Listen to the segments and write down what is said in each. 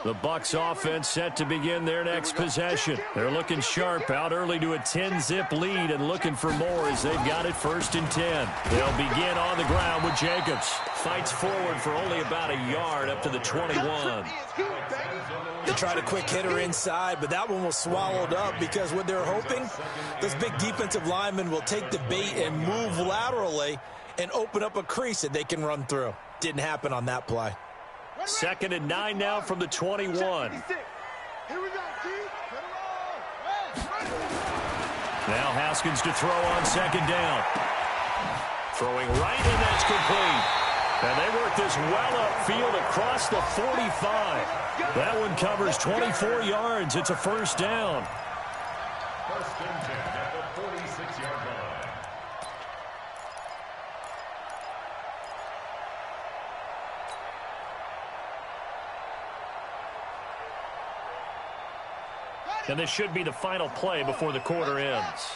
The Bucs offense set to begin their next possession. They're looking sharp, out early to a 10-zip lead and looking for more as they've got it 1st and 10. They'll begin on the ground with Jacobs. Fights forward for only about a yard up to the 21. They tried a quick hitter inside, but that one was swallowed up because what they're hoping, those big defensive linemen will take the bait and move laterally and open up a crease that they can run through. Didn't happen on that play. 2nd and 9 now from the 21. Now Haskins to throw on 2nd down. Throwing right, and that's complete. And they work this well upfield across the 45. That one covers 24 yards. It's a 1st down. 1st and 10 at the 46-yard line. And this should be the final play before the quarter ends.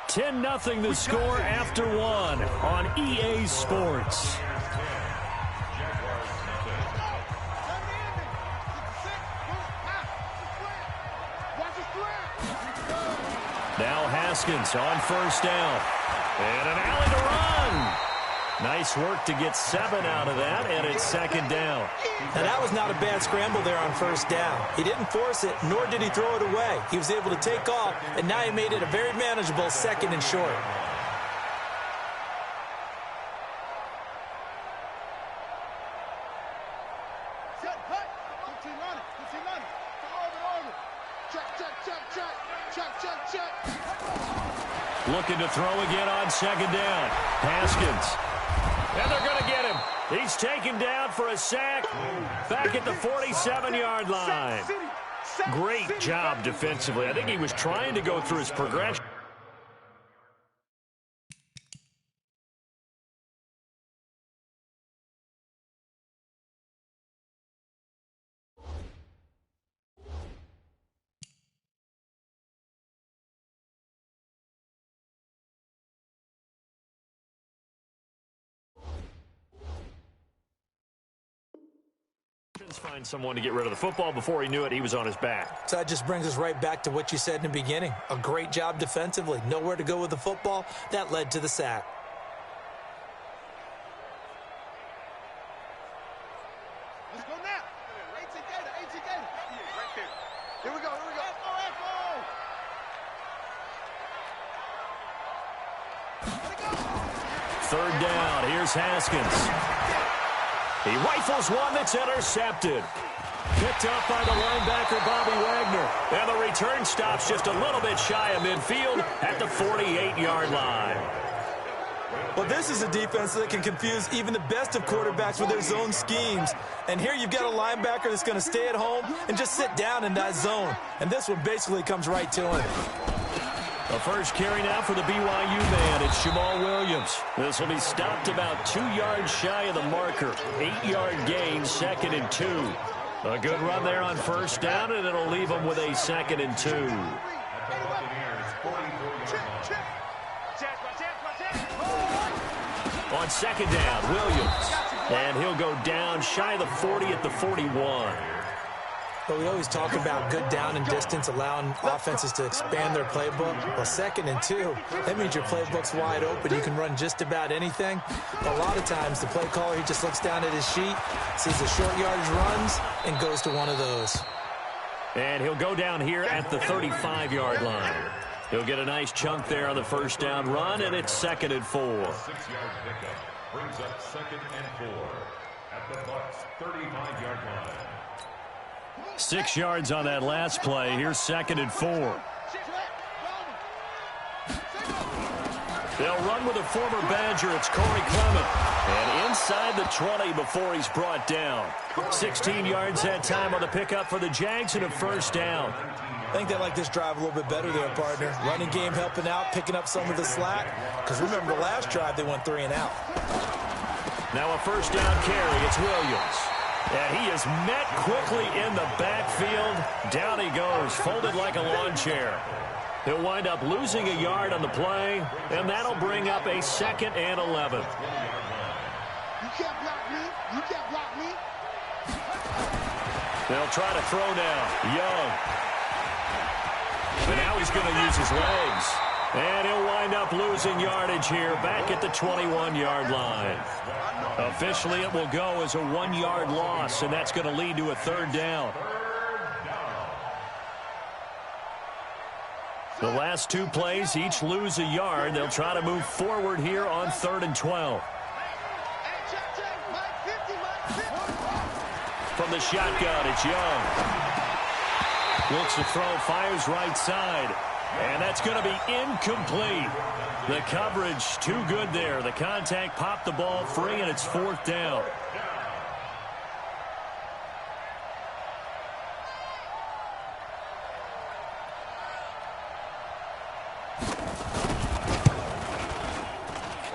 10-0 the score after 1 on EA Sports. Now Haskins on 1st down. And an alley to run. Nice work to get 7 out of that, and it's 2nd down. Now, that was not a bad scramble there on 1st down. He didn't force it, nor did he throw it away. He was able to take off, and now he made it a very manageable 2nd and short. Looking to throw again on 2nd down. Haskins. And they're going to get him. He's taken down for a sack back at the 47-yard line. Great job defensively. I think he was trying to go through his progression. Find someone to get rid of the football. Before he knew it, he was on his back. So that just brings us right back to what you said in the beginning. A great job defensively. Nowhere to go with the football. That led to the sack. Let's go now. Right there. Here we go. Third down. Here's Haskins. He rifles one that's intercepted. Picked up by the linebacker, Bobby Wagner. And the return stops just a little bit shy of midfield at the 48-yard line. Well, this is a defense that can confuse even the best of quarterbacks with their zone schemes. And here you've got a linebacker that's going to stay at home and just sit down in that zone. And this one basically comes right to him. The first carry now for the BYU man. It's Jamal Williams. This will be stopped about 2 yards shy of the marker. 8-yard gain, 2nd and 2. A good run there on 1st down, and it'll leave them with a 2nd and 2. On 2nd down, Williams. And he'll go down shy of the 40 at the 41. But we always talk about good down and distance, allowing offenses to expand their playbook. Well, 2nd and 2, that means your playbook's wide open. You can run just about anything. But a lot of times, the play caller, he just looks down at his sheet, sees the short yardage runs, and goes to one of those. And he'll go down here at the 35-yard line. He'll get a nice chunk there on the 1st down run, and it's 2nd and 4. 6-yard pickup brings up 2nd and 4 at the Bucs' 35-yard line. 6 yards on that last play. Here's 2nd and 4. They'll run with a former Badger. It's Corey Clement. And inside the 20 before he's brought down. 16 yards that time on the pickup for the Jags and a 1st down. I think they like this drive a little bit better there, partner. Running game helping out, picking up some of the slack. Because remember, the last drive they went 3 and out. Now a 1st down carry. It's Williams. And he is met quickly in the backfield. Down he goes, folded like a lawn chair. He'll wind up losing a yard on the play, and that'll bring up a 2nd and 11. can't block me. You can't block me. They'll try to throw now. Young. And now he's going to use his legs. And he'll wind up losing yardage here back at the 21-yard line. Officially, it will go as a 1-yard loss, and that's going to lead to a 3rd down. The last 2 plays each lose a yard. They'll try to move forward here on 3rd and 12. From the shotgun, it's Young. Looks to throw, fires right side. And that's going to be incomplete. The coverage too good there. The contact popped the ball free, and it's 4th down.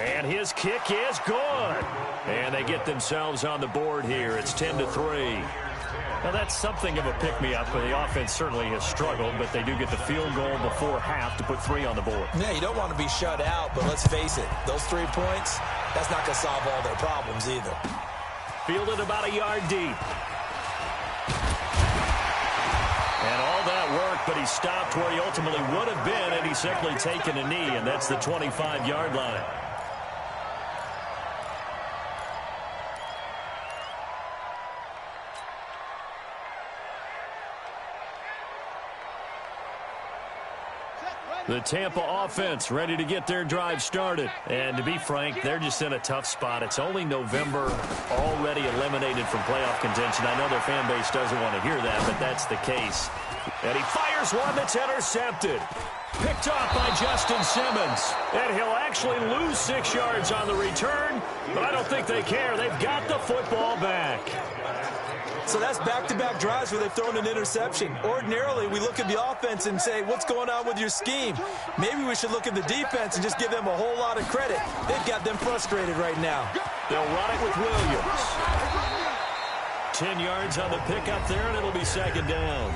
And his kick is good. And they get themselves on the board here. It's 10-3. Now, that's something of a pick-me-up, but the offense certainly has struggled, but they do get the field goal before half to put 3 on the board. Yeah, you don't want to be shut out, but let's face it, those 3 points, that's not going to solve all their problems either. Fielded about a yard deep. And all that work, but he stopped where he ultimately would have been, and he's simply taken a knee, and that's the 25-yard line. The Tampa offense ready to get their drive started. And to be frank, they're just in a tough spot. It's only November, already eliminated from playoff contention. I know their fan base doesn't want to hear that, but that's the case. And he fires one that's intercepted. Picked off by Justin Simmons. And he'll actually lose 6 yards on the return, but I don't think they care. They've got the football back. So that's back-to-back drives where they've thrown an interception. Ordinarily, we look at the offense and say, what's going on with your scheme? Maybe we should look at the defense and just give them a whole lot of credit. They've got them frustrated right now. They'll run it with Williams. 10 yards on the pickup there, and it'll be 2nd down.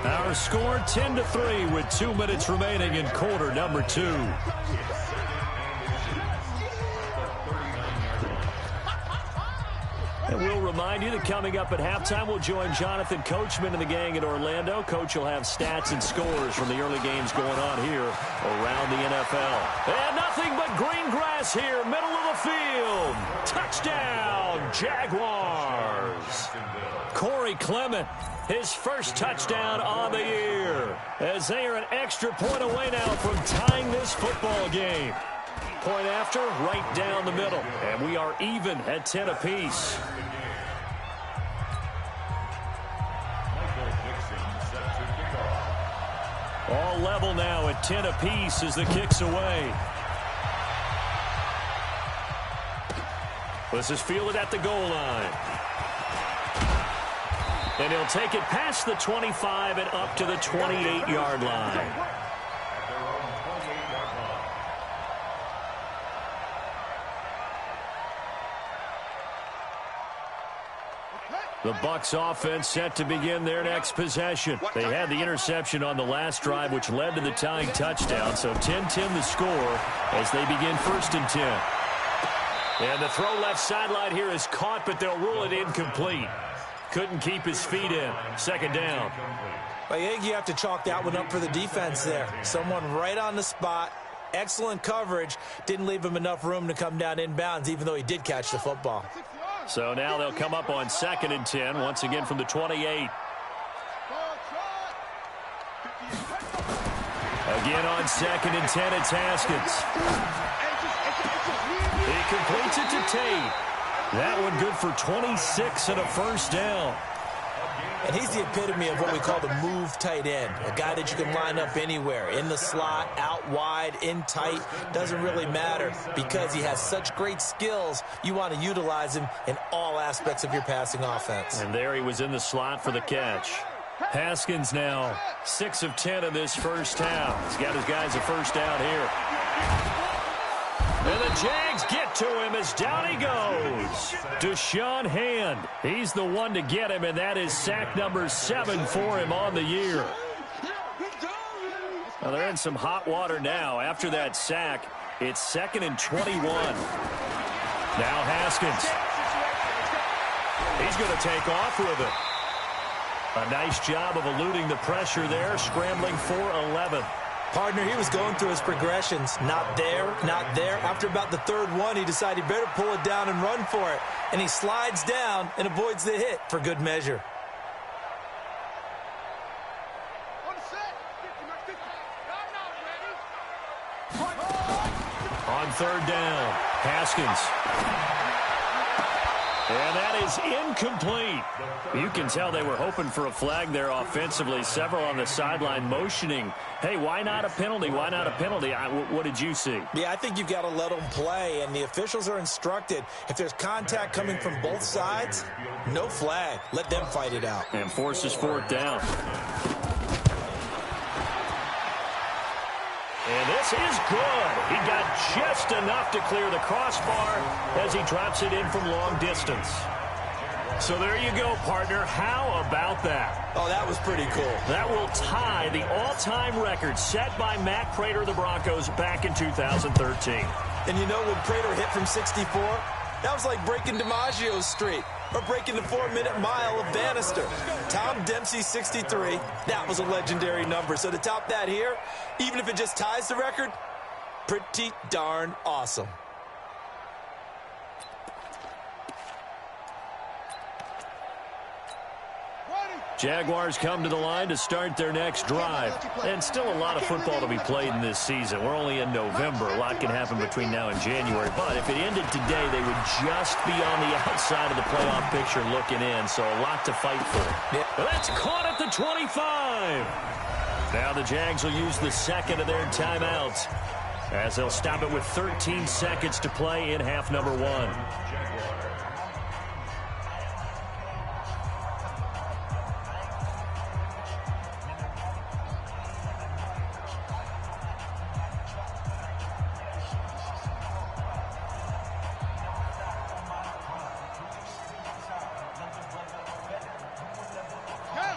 Our score 10-3 with 2 minutes remaining in quarter number 2. And we'll remind you that coming up at halftime, we'll join Jonathan Coachman and the gang in Orlando. Coach will have stats and scores from the early games going on here around the NFL. And nothing but green grass here, middle of the field. Touchdown, Jaguars. Corey Clement, his first touchdown on the year, as they are an extra point away now from tying this football game. Point after, right down the middle. And we are even at 10 apiece. All level now at 10 apiece as the kick's away. This is fielded at the goal line. And he'll take it past the 25 and up to the 28-yard line. The Bucs offense set to begin their next possession. They had the interception on the last drive, which led to the tying touchdown. So 10-10 the score as they begin 1st and 10. And the throw left sideline here is caught, but they'll rule it incomplete. Couldn't keep his feet in. 2nd down. I think you have to chalk that one up for the defense there. Someone right on the spot. Excellent coverage. Didn't leave him enough room to come down inbounds, even though he did catch the football. So now they'll come up on 2nd and 10, once again from the 28. Again on 2nd and 10, it's Haskins. He completes it to Tate. That one good for 26 and a 1st down. And he's the epitome of what we call the move tight end. A guy that you can line up anywhere. In the slot, out wide, in tight. Doesn't really matter because he has such great skills. You want to utilize him in all aspects of your passing offense. And there he was in the slot for the catch. Haskins now 6 of 10 in this first half. He's got his guys a 1st down here. And the Jags get to him as down he goes. Deshaun Hand. He's the one to get him, and that is sack number 7 for him on the year. Now they're in some hot water now. After that sack, it's 2nd and 21. Now Haskins He's going to take off with it. A nice job of eluding the pressure there, scrambling for 11. Partner, he was going through his progressions. Not there, not there. After about the third one, he decided he better pull it down and run for it. And he slides down and avoids the hit for good measure. On third down, Haskins. And that is incomplete. You can tell they were hoping for a flag there offensively. Several on the sideline motioning, hey, why not a penalty? Why not a penalty? What did you see? Yeah, I think you've got to let them play, and the officials are instructed. If there's contact coming from both sides, no flag. Let them fight it out. And forces fourth down. And this is good. He got just enough to clear the crossbar as he drops it in from long distance. So there you go, partner. How about that? Oh, that was pretty cool. That will tie the all-time record set by Matt Prater of the Broncos back in 2013. And you know when Prater hit from 64? That was like breaking DiMaggio's streak or breaking the 4-minute mile of Bannister. Tom Dempsey, 63. That was a legendary number. So to top that here, even if it just ties the record, pretty darn awesome. Jaguars come to the line to start their next drive. And still a lot of football to be played in this season. We're only in November. A lot can happen between now and January. But if it ended today, they would just be on the outside of the playoff picture looking in. So a lot to fight for. Yeah. That's caught at the 25. Now the Jags will use the second of their timeouts as they'll stop it with 13 seconds to play in half number one.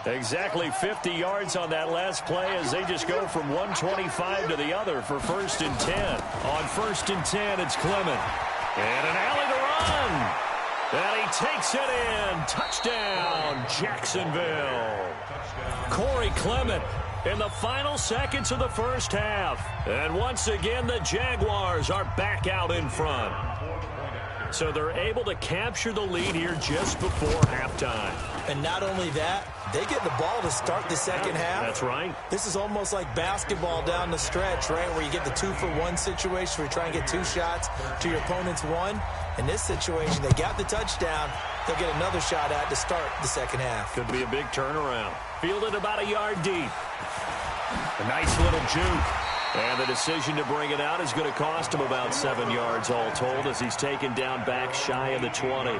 Exactly 50 yards on that last play as they just go from 125 to the other for 1st and 10. On 1st and 10, it's Clement. And an alley to run. And he takes it in. Touchdown, Jacksonville. Corey Clement in the final seconds of the first half. And once again, the Jaguars are back out in front. So they're able to capture the lead here just before halftime. And not only that, they get the ball to start the second half. That's right. This is almost like basketball down the stretch, right, where you get the 2-for-1 situation where you try and get 2 shots to your opponent's 1. In this situation, they got the touchdown. They'll get another shot at to start the second half. Could be a big turnaround. Fielded about a yard deep. A nice little juke. And the decision to bring it out is going to cost him about 7 yards all told as he's taken down back shy of the 20.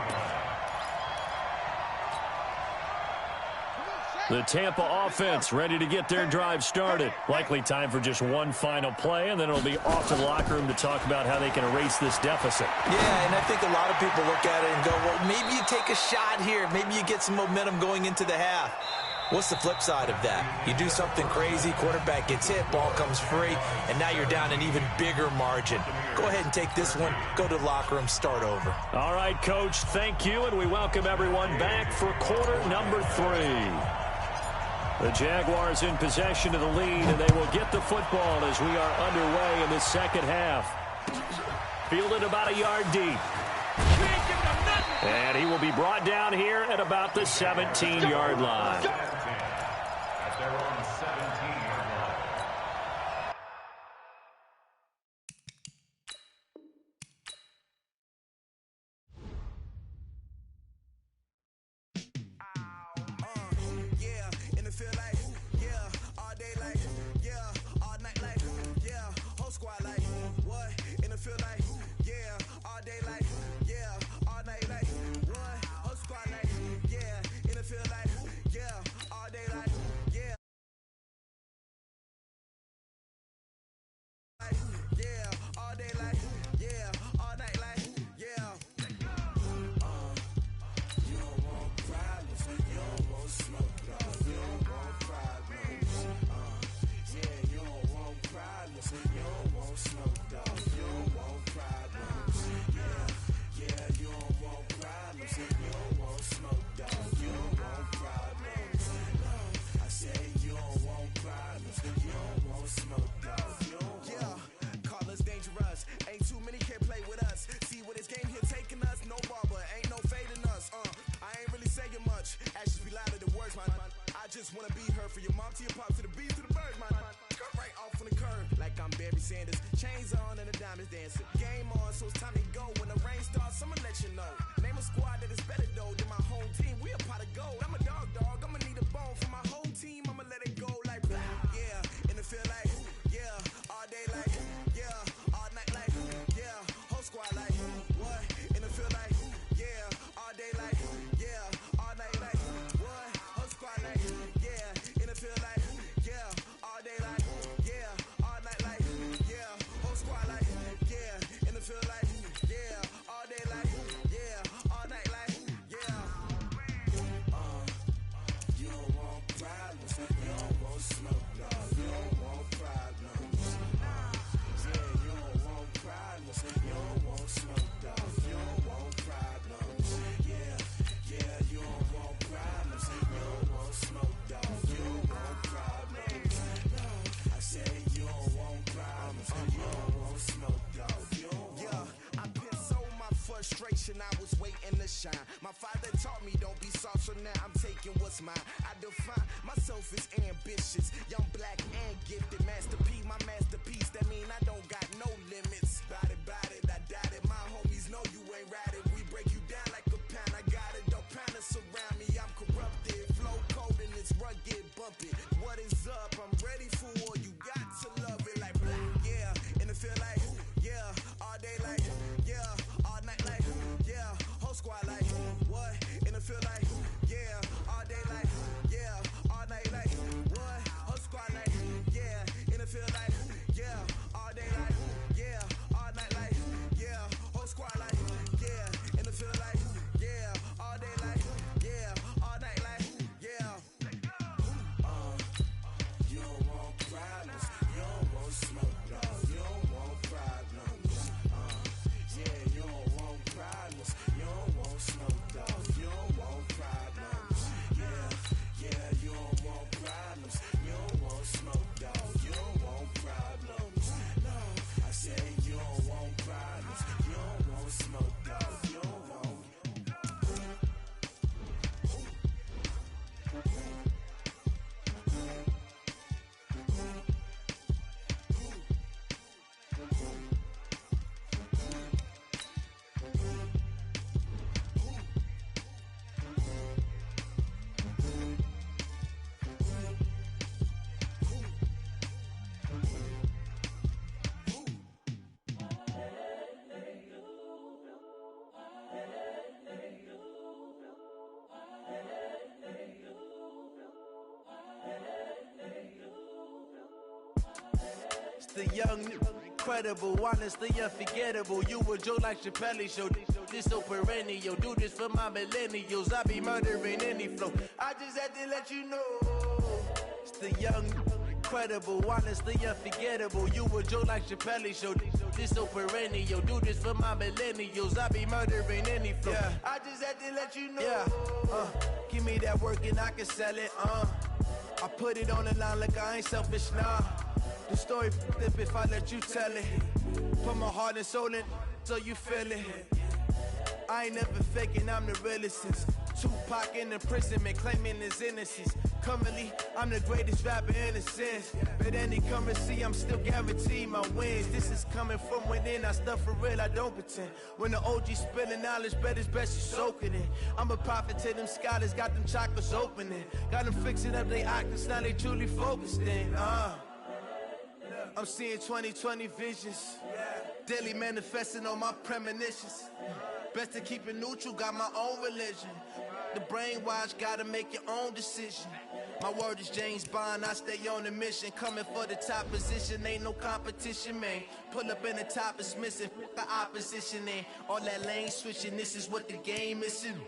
The Tampa offense ready to get their drive started. Likely time for just one final play, and then it'll be off to the locker room to talk about how they can erase this deficit. Yeah, and I think a lot of people look at it and go, well, maybe you take a shot here. Maybe you get some momentum going into the half. What's the flip side of that? You do something crazy, quarterback gets hit, ball comes free, and now you're down an even bigger margin. Go ahead and take this one, go to the locker room, start over. All right, Coach, thank you, and we welcome everyone back for quarter number 3. The Jaguars in possession of the lead, and they will get the football as we are underway in the second half. Fielded about a yard deep. And he will be brought down here at about the 17-yard line. At their own 17-yard line. frustration, I was waiting to shine. My father taught me don't be soft, so now I'm taking what's mine. I define myself as ambitious, young, black, and gifted. Master P, my masterpiece, that mean I don't got no limits. Bout it, I doubt it. My homies know you ain't ratted. We break you down like a pound. I got it, don't pound us around me. I'm corrupted, flow cold and it's rugged, bump it. What is up? I'm ready for war. You got to love it like yeah, and it feel like yeah, all day like yeah, all night like yeah, whole squad like what? And it feel like yeah, all day like yeah, all night like what? Whole squad like yeah, and it feel like yeah, all day like yeah, all night like yeah, whole squad like yeah, and it feel like yeah, all day like yeah, all night like yeah. You don't want problems, you don't want smoke, dog. You don't want problems. Yeah, you don't want problems, you don't want smoke, dog. You don't want problems. Yeah, you don't want problems, you don't want smoke, dog. You don't want problems. No, I say you don't want problems, you don't want smoke, dog. You don't want. The young, incredible, honestly unforgettable. You a Joe like Chappelle show. This so perennial. Do this for my millennials. I be murdering any flow. I just had to let you know. It's the young, incredible, honestly unforgettable. You a Joe like Chappelle show. This so perennial. Do this for my millennials. I be murdering any flow. Yeah. I just had to let you know. Yeah. Give me that work and I can sell it. I put it on the line like I ain't selfish, nah. The story flip if I let you tell it. Put my heart and soul in so you feel it. I ain't never faking, I'm the realest since Tupac in imprisonment, claiming his innocence. Currently, I'm the greatest rapper in a sense. But any currency, I'm still guaranteed my wins. This is coming from within, I stuff for real, I don't pretend. When the OG spilling knowledge, bet it's best you soak it in. I'm a prophet to them scholars, got them chakras opening. Got them fixing up they octaves, now they truly focused in. I'm seeing 2020 visions, daily manifesting on my premonitions. Best to keep it neutral, got my own religion. The brainwash, gotta make your own decision. My word is James Bond, I stay on the mission. Coming for the top position, ain't no competition, man. Pull up in the top, it's missing, the opposition in. All that lane switching, this is what the game is in.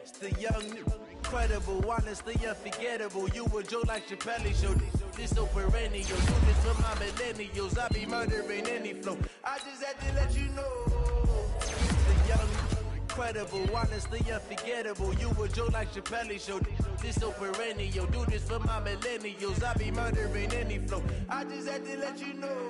It's the young, incredible, honestly unforgettable. You a Joe like Chappelle show. This so perennial. Do this for my millennials. I be murdering any flow. I just had to let you know. The young, incredible, honestly unforgettable. You a Joe like Chappelle show. This so perennial. Do this for my millennials. I be murdering any flow. I just had to let you know.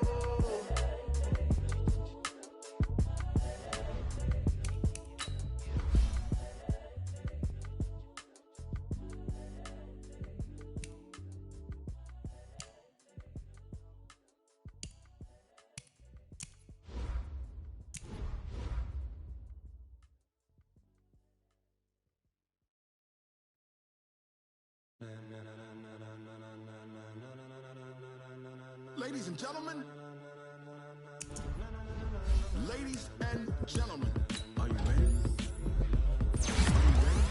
Ladies and gentlemen, ladies and gentlemen, are you ready? Are you ready?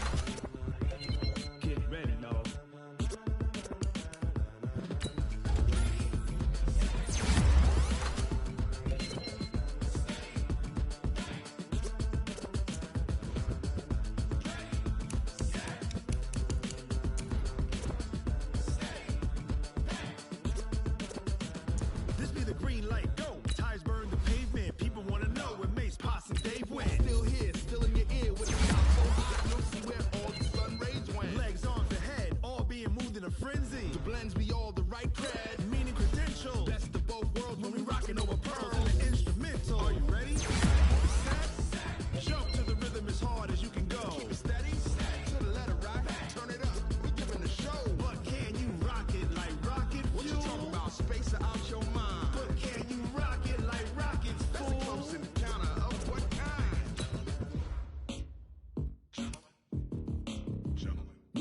Get ready, dog. Green light, go. Tires burn the pavement. People wanna know when Mace, Posse, and Dave win. Still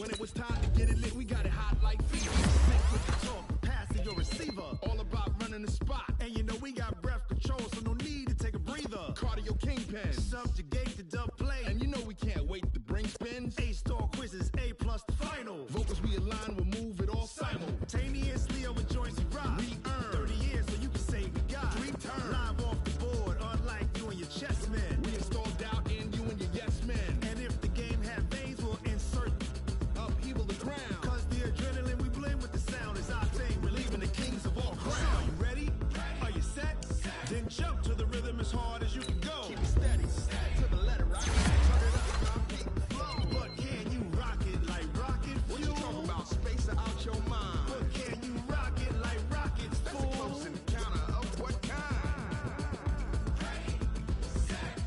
When it was time to get it lit, we got it hot like fever. Sync with the talk, pass to your receiver. All about running the spot. And you know we got breath control, so no need to take a breather. Cardio kingpin, subjugate the dub play. And you know we can't wait to bring spins. A-star quizzes, A+ the final. Vocals we align, we'll move it all simultaneously over joints we rock. We earn 30 years so you can say we got 3 turns. Live off the board, unlike you and your chess men. We installed doubt in you and your yes men. And if the game had veins, we'll insert upheaval the ground. Cause the adrenaline we blend with the sound is our thing. We're leaving the kings of all ground. Are you ready? Are you set? Then jump to the rhythm as hard as you can go. Keep it steady, to the letter right. Turn it up, now keep the flow. But can you rock it like rocket fuel? What you talking about? Space out your mind. But can you rock it like rockets, fool? That's a close encounter of what kind? Ready, set,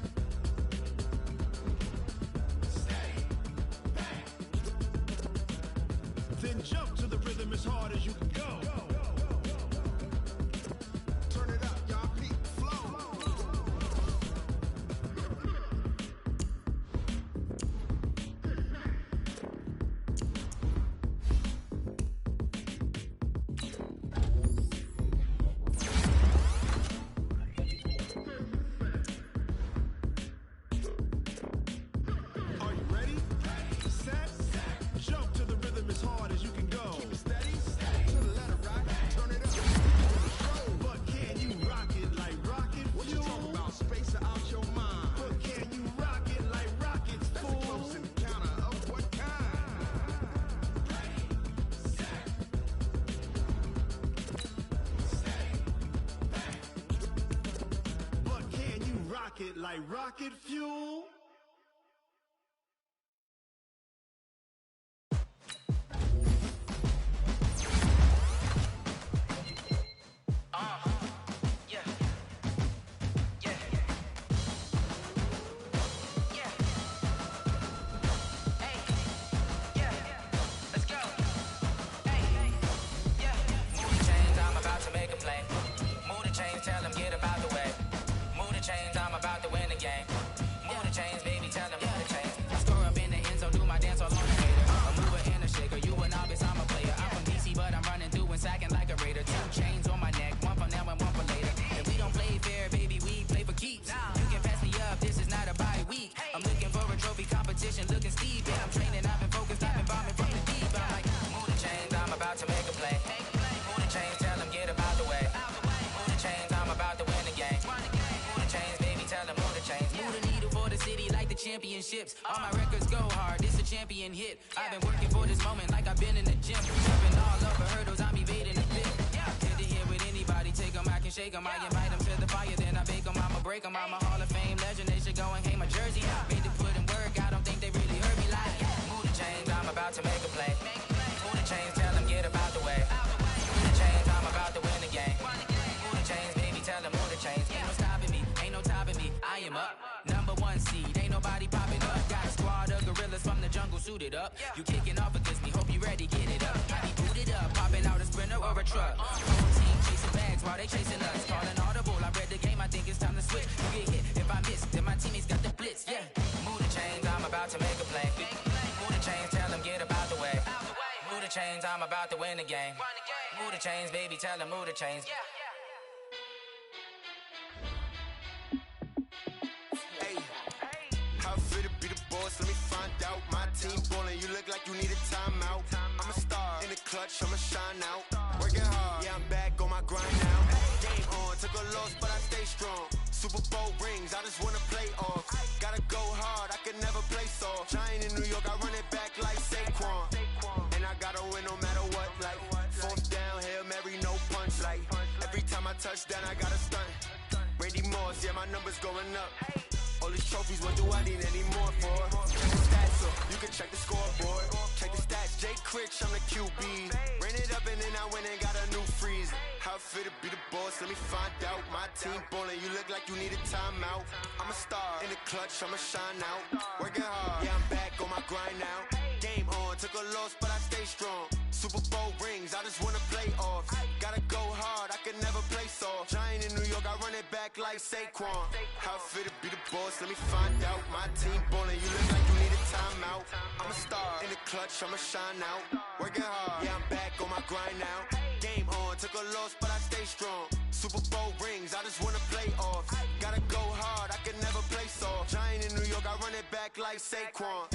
steady, bang. Then jump to the rhythm as hard as you can go. Turn it up, y'all keep the flow. Are you ready? Set, jump to the rhythm as hard as you can go. Keep it steady, to the letter right. Turn it up. But can you rock it like rocket fuel? What you talking about? Space out your mind. But can you rock it like rockets, fool? That's a close encounter of what kind? Ready, set, steady, bang. But can you rock it like rocket fuel? Looking Steve, yeah, I'm training, I've been focused, I've been bombing from the deep. I'm like, move the chains, I'm about to make a play. Move the chains, tell them get about the way. Move the chains, I'm about to win the game. Move the chains, baby, tell them move the chains. Move the needle for the city like the championships. All my records go hard, this a champion hit. I've been working for this moment like I've been in the gym. Jumping all over hurdles, I'm evading the pit. Get to here with anybody, take them, I can shake them. I invite them to the fire, then I bake them, I'ma break them. I'm a Hall of Fame legend, they should go and hang my jersey. Made to put in work, I don't think they really heard me like. Move the chains, I'm about to make a play. Move the chains, tell them get about the way. Move the chains, I'm about to win the game. Move the chains, baby, tell them move the chains. Ain't no stopping me, ain't no topping me. I am up, #1 seed, ain't nobody popping up. Got a squad of gorillas from the jungle suited up. You kicking off against me, hope you ready, get it up. I be booted up, popping out a Sprinter or a truck. Whole team chasing bags while they chasing us. Calling audible, I read the game, I think it's time to switch. You get hit, if I miss, then my teammates got the blitz, yeah. Move the chains, I'm about to make a play. Move the chains, tell them get about the way. Move the chains, I'm about to win the game. Move the chains, baby, tell them move the chains. Hey, how fit to be the boss? Let me find out. My team ballin', you look like you need a timeout. I'm a star in the clutch, I'ma shine out. Working hard, yeah, I'm back on my grind now. Game on, took a loss, but I stay strong. Super Bowl rings, I just wanna play off. Gotta go hard, I can never play soft. Giant in New York, I run it back like Saquon. And I gotta win no matter what, like 4th down, Hail Mary, no punch. Like every time I touch down, I gotta stunt. Randy Moss, yeah, my numbers going up. All these trophies, what do I need any more for? Check the stats up, you can check the scoreboard. Check the stats, Jay Critch, I'm the QB. Ran it up and then I went and got a new freeze. How fit to be the boss, let me find out. My team ballin', you look like you need a timeout. I'm a star in the clutch, I'ma shine out. Working hard, yeah, I'm back on my grind now. Game on, took a loss, but I stay strong. Super Bowl rings, I just wanna play off. Gotta go hard, I can never play soft. Giant in New York, I run it back like Saquon. How fit to be the boss, let me find out. My team ballin', you look like you need a timeout. I'm a star in the clutch. clutch, I'ma shine out. Working hard, yeah, I'm back on my grind now. Game on, took a loss, but I stay strong. Super Bowl rings, I just wanna play off. Gotta go hard, I can never play soft. Giant in New York, I run it back like Saquon.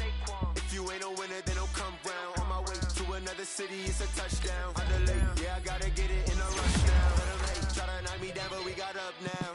If you ain't a winner, then don't come round. On my way to another city, it's a touchdown. Underlay, yeah, I gotta get it in a rush now. Let them hate, try to knock me down, but we got up now.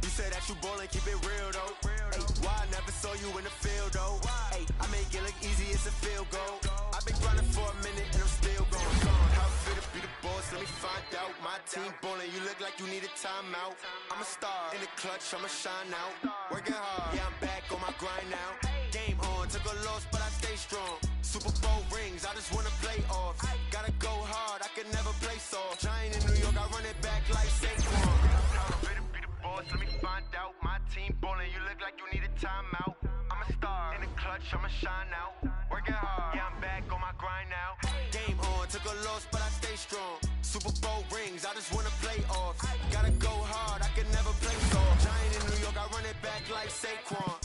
You said that you ballin', keep it real though. Ay, why I never saw you in the field though? Ay, I make it look easy, it's a field goal. I've been grinding for a minute and I'm still going. How fit to be the boss, let me find out. My team ballin', you look like you need a timeout. I'm a star, in the clutch, I'ma shine out. Working hard, yeah, I'm back on my grind now. Game on, took a loss, but I stay strong. Super Bowl rings, I just wanna play off. Gotta go hard, I can never play soft. Giant in New York, I run it back like Saquon. How fit to be the boss, let me find out. My team ballin', you look like you need a timeout. I'm a star, in the clutch, I'ma shine out. Working hard, yeah, I'm back on my grind now. Game on, took a loss, but I stay strong. Super Bowl rings, I just wanna play off. Gotta go hard, I can never play soft. Giant in New York, I run it back like Saquon.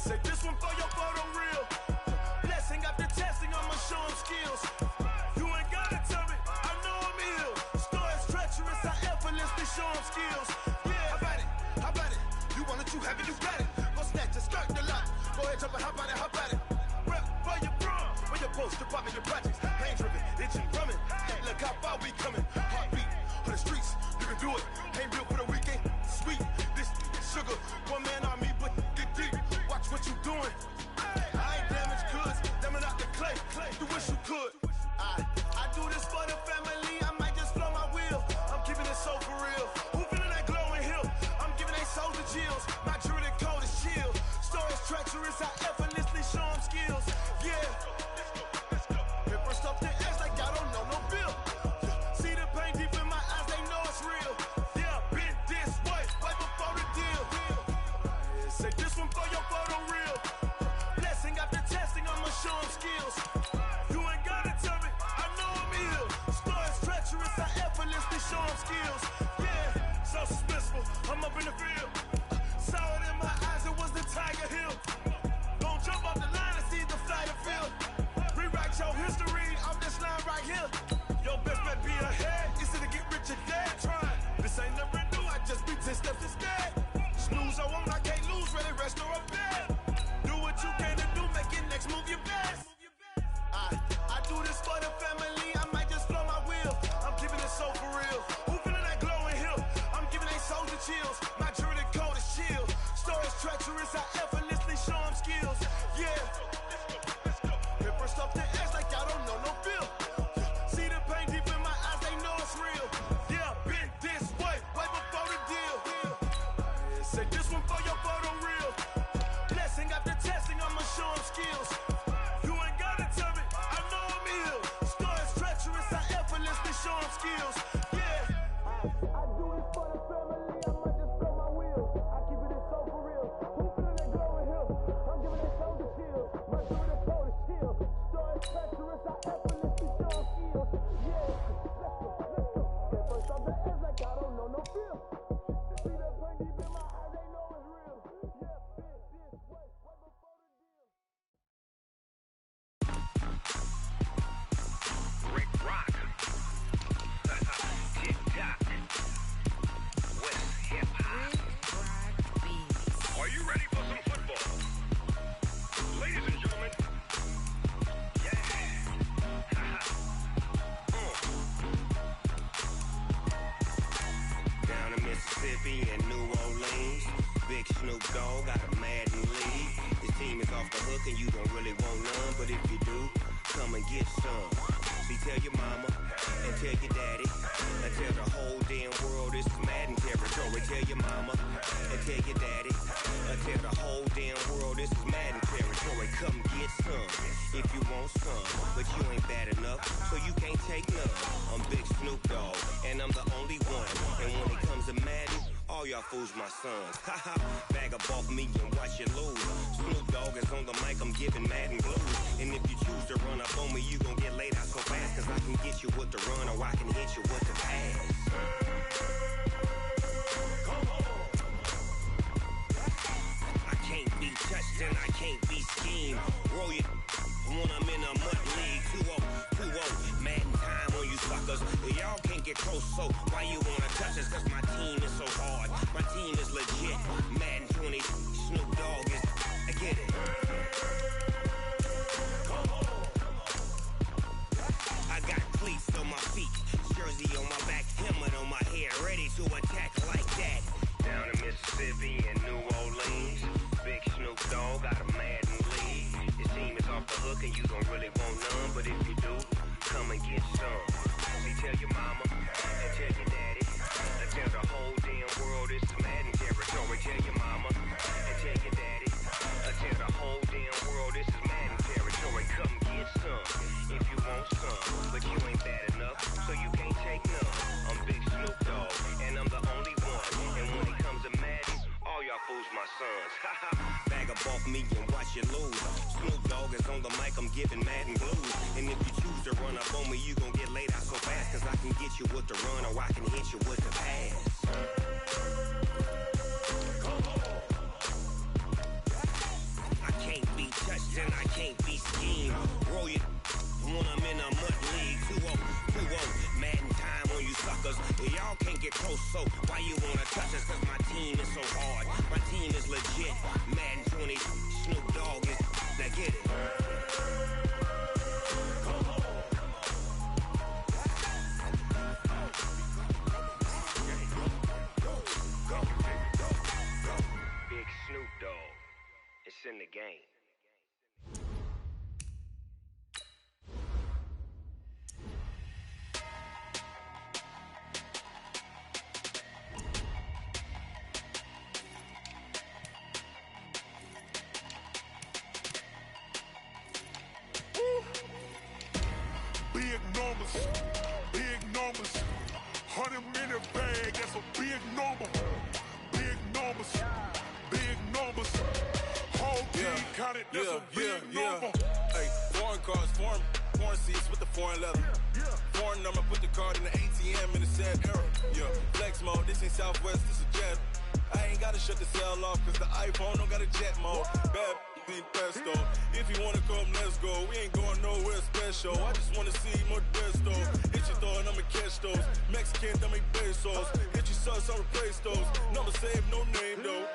Say this one for your photo reel. Blessing after testing, them skills. You ain't gotta tell me, I know I'm ill. Stories treacherous, I effortlessly show them skills. Yeah, how about it? You want it, you have it, you got it. Go snatch it, skirt the lot. Go ahead, jump it, how about it? Rep for your brum, for your post, department, your projects. Pain driven, itching, drumming. Look how far we coming. Heartbeat for the streets, you can do it. Ain't built for the weekend, sweet. This sugar, one man army, but get deep. Watch what you doing. I ain't damaged goods, damn it out the clay. You wish you could. I do this for the family, I might just blow my wheel. I'm keeping it so for real. Who feeling that glowing hill? I'm giving they souls the chills. My jewelry code is chill. Stories treacherous, I effortlessly show them skills. Yeah. Paper stuff the edge like I don't know no bill. See the pain deep in my eyes, they know it's real. Yeah, been this way, right before the deal. Say this one for your photo real. Blessing after testing, I'ma show them skills. You ain't gotta tell me, I know I'm ill. Stories treacherous, I effortlessly show them skills. Yeah, so suspenseful, I'm up in the field. Saw it in my eyes, it was the Tiger Hill. Don't jump off the line and see the flight of field. Rewrite your history off this line right here. Your best bet be ahead, easy to get rich or dead. Trying, this ain't never new, I just be 10 steps instead. Snooze, I won't, I can't lose, ready, rest or up bed. Do what you can to do, make your next move your best. I do this for the family, I might just blow my wheel. I'm keeping it so for real. Who feeling that glowing hill? I'm giving they souls the chills. My jewelry code is chill. Stories treacherous, I effortlessly show them skills. Yeah. Paper stuff the edge like I don't know no bill. See the pain deep in my eyes, they know it's real. Yeah, been this way, way before the deal. Say this one for your photo real. Blessing after testing, I'ma show them skills. You ain't gotta tell me, I know I'm ill. Stories treacherous, I effortlessly show them skills. Yeah. I do this for the family, I might just blow my wheel. I keep it so for real. Who feeling that glowing hill? I'm giving they souls the chills. My jewelry code is chill. Stories treacherous, I effortlessly show them skills. Yeah, let's go. Get first off the edge like I don't know no feel. See that pain deep in my eyes, they know it's real. Yeah, been this way, way before the deal. Rick Rock. Tick-tock. West hip-hop. Are you ready for some football? Ladies and gentlemen. Yeah. Down in Mississippi and New Orleans, Big Snoop Dogg got a Madden league. His team is off the hook and you don't really want none, but if you do, come and get some. See, tell your mama and tell your daddy and tell the whole damn world this is Madden territory. Tell your mama and tell your daddy and tell the whole damn world this is Madden territory. Come get some if you want some, but you ain't bad enough, so you can't take none. I'm Big Snoop Dogg and I'm the only one. And when it comes to Madden, all y'all fools my sons. Haha, bag up off me and watch you lose. Snoop Dogg is on the mic, I'm giving Madden blues. And if you choose to run up on me, you gon' get laid out so fast. Cause I can get you with the run or I can hit you with the pass. I can't be touched and I can't be schemed. Roll you when I'm in a mud league. 2-0, Madden time on you suckers. Y'all can't get close, so why you wanna touch us? Cause my team is so hard, my team is legit. Madden 20, Snoop Dogg is, I get it. I got cleats on my feet, jersey on my back, helmet on my head, ready to attack like that. Down in Mississippi and New Orleans, Big Snoop Dogg got a Madden league. His team is off the hook and you don't really want none, but if you do, come and get some. See, tell your mama and tell your daddy and tell the whole damn world this is Madden territory. Tell your mama and tell your daddy and tell the whole damn world this is Madden territory. Come get some if you want some, but you ain't bad enough, so you can't take none. I'm Big Snoop Dogg and I'm the only one. And when it comes to Madden, all y'all fools my sons. Bag up off me and watch you lose. Snoop Dogg is on the mic, I'm giving Madden blues. And if you choose to run up on me, you gon' get laid out so fast. Cause I can get you with the run or I can hit you with the pass. I can't be touched and I can't be schemed. Roll you when I'm in a mud league. 2-0, Madden time on you suckers. Y'all can't get close, so why you wanna touch us? Cause my team is so hard. My team is legit. Madden 20, Snoop Dogg is. Now get it. Big Snoop Dogg. It's in the game. Big numbers, 100-minute bag, that's a big number. Big numbers, whole team counted, that's a big number. Hey, foreign cars, foreign seats with the foreign leather. Foreign number, put the card in the ATM in the sad era. Yeah, flex mode, this ain't Southwest, this is Jet. I ain't gotta shut the cell off, cause the iPhone don't got a jet mode. Bad need pesto. If you wanna come, let's go. We ain't going nowhere special. I just wanna see more desto. Hit your thought, I'ma catch those. Mexican, don't make pesos. Hit your sus, I'll replace those. Number save, no name though.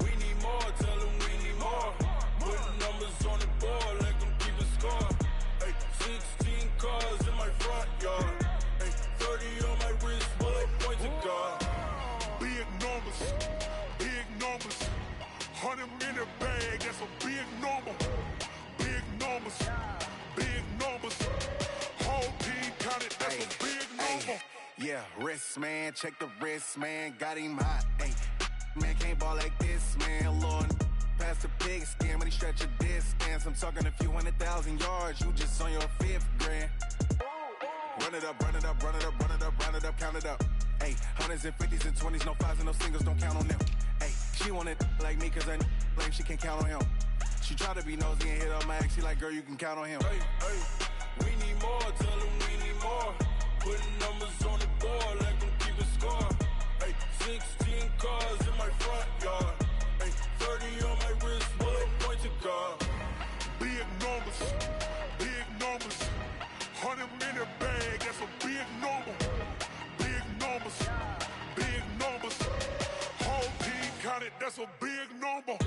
We need more, tell them we need more. Putting numbers on the board, like them keep a score. Hey, 16 cars in my front yard. Hey, 30 on my wrist, bullet point to God. Big numbers, 100-minute bag, that's a big number. Big numbers, whole team counted, that's a big number. Yeah, wrist man, check the wrist man, got him hot. Ay, man can't ball like this, man. Lord, past the pig skin when he stretch a distance. I'm talking a few 100,000 yards, you just on your 5th grand. Run it up, count it up. Ay, hundreds and 50s and 20s, no 5s and no singles, don't count on them. Ay, she want it like me, cause I blame she can't count on him. She try to be nosy and hit up my ex, she like, girl, you can count on him. Hey, we need more, tell them we need more. Putting numbers on the board, like them keep a score. Hey, 16 cars in my front yard. Hey, 30 on my wrist, bullet point to God. Big numbers, 100-minute bag, that's a big number. Big numbers, whole team counted, that's a big number.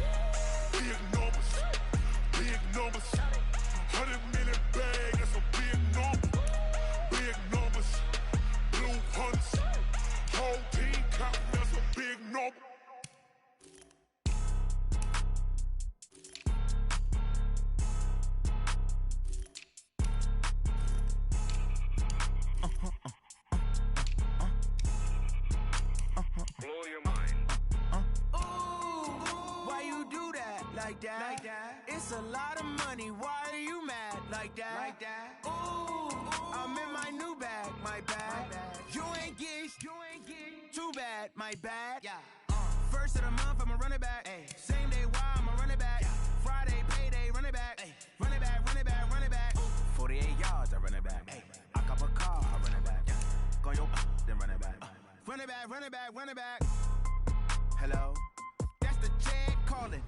Big numbers, 100-minute bag, that's a big number. Big numbers, blue hunts, whole team counted, that's a big number. Blow your mind. Why you do that? Like that? It's a lot of money. Why are you mad? Like that? Ooh, I'm in my new bag. My bad. You ain't get too bad. My bad. Yeah. First of the month, I'ma run it back. Ay. Same day, why I'ma run it back. Yeah. Friday, payday, run it back. Ay. Run it back. 48 yards, I run it back. Ay. I cop a car, I run it back. Yeah. Go your then run it back. Run it back. Hello? That's the check calling.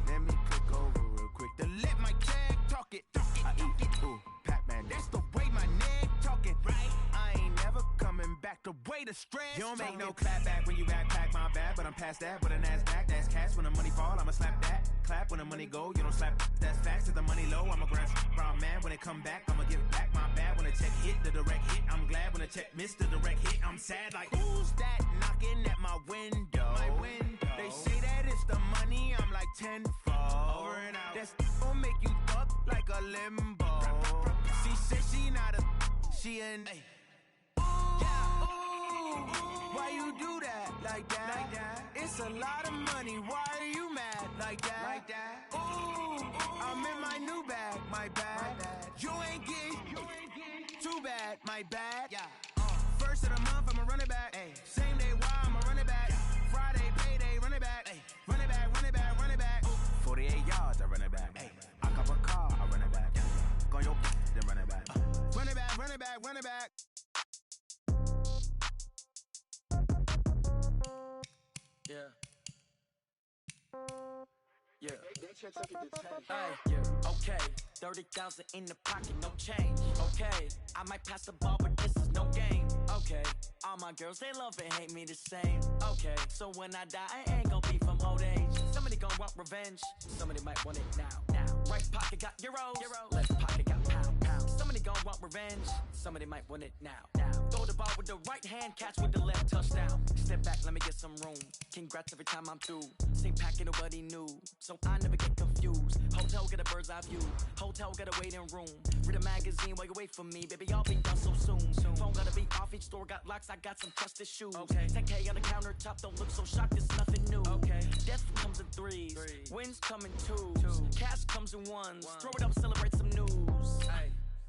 Let me click over real quick to let my check talk it. I eat it. Ooh, Pac-Man. That's the way my neck talking. Right? I ain't never coming back the way the stress. You don't make no clap back when you backpack, my bad. But I'm past that with a NASDAQ. That's cash when the money fall. I'ma slap that. Clap when the money go. You don't slap. That's facts. If the money low, I'ma grab brown man. When it come back, I'ma give it back. My bad when the check hit the direct hit. I'm glad when the check missed the direct hit. I'm sad like who's that knocking at my window? They say that it's the money. I'm like tenfold. Over and out. That's gon' make you fuck like a limbo. She said she not a. She an. Why you do that? Like that? It's a lot of money. Why are you mad? Like that? Ooh, I'm in my new bag. My bad. You ain't get too bad. My bad. Yeah. First of the month, I'ma run it back. Ay. Same day, why I'ma run it back. Friday, payday, run it back. Ay. Run it back. 48 yards, I run it back. Ay. I cop a car, I run it back. Go your then run it back. Run it back. Yeah. Hey, okay, 30,000 in the pocket, no change. Okay, I might pass the ball, but this is no game. Okay, all my girls, they love and hate me the same. Okay, so when I die, I ain't gon' be from old age. Somebody gon' want revenge, somebody might want it now. Right pocket got euros, left pocket got pound. Somebody gon' want revenge, somebody might want it now. Throw the ball with the right hand, catch with the left, touchdown. Step back, let me get some room. Congrats every time I'm through. Same packet, nobody knew, so I never get confused. Hotel get a bird's eye view, hotel get a waiting room. Read a magazine while you wait for me, baby, I'll be done so soon. Phone gotta be off, each store got locks, I got some trusted shoes. 10K on the countertop, don't look so shocked, it's nothing new. Death comes in threes, wins come in twos, cash comes in ones. Throw it up, celebrate some news.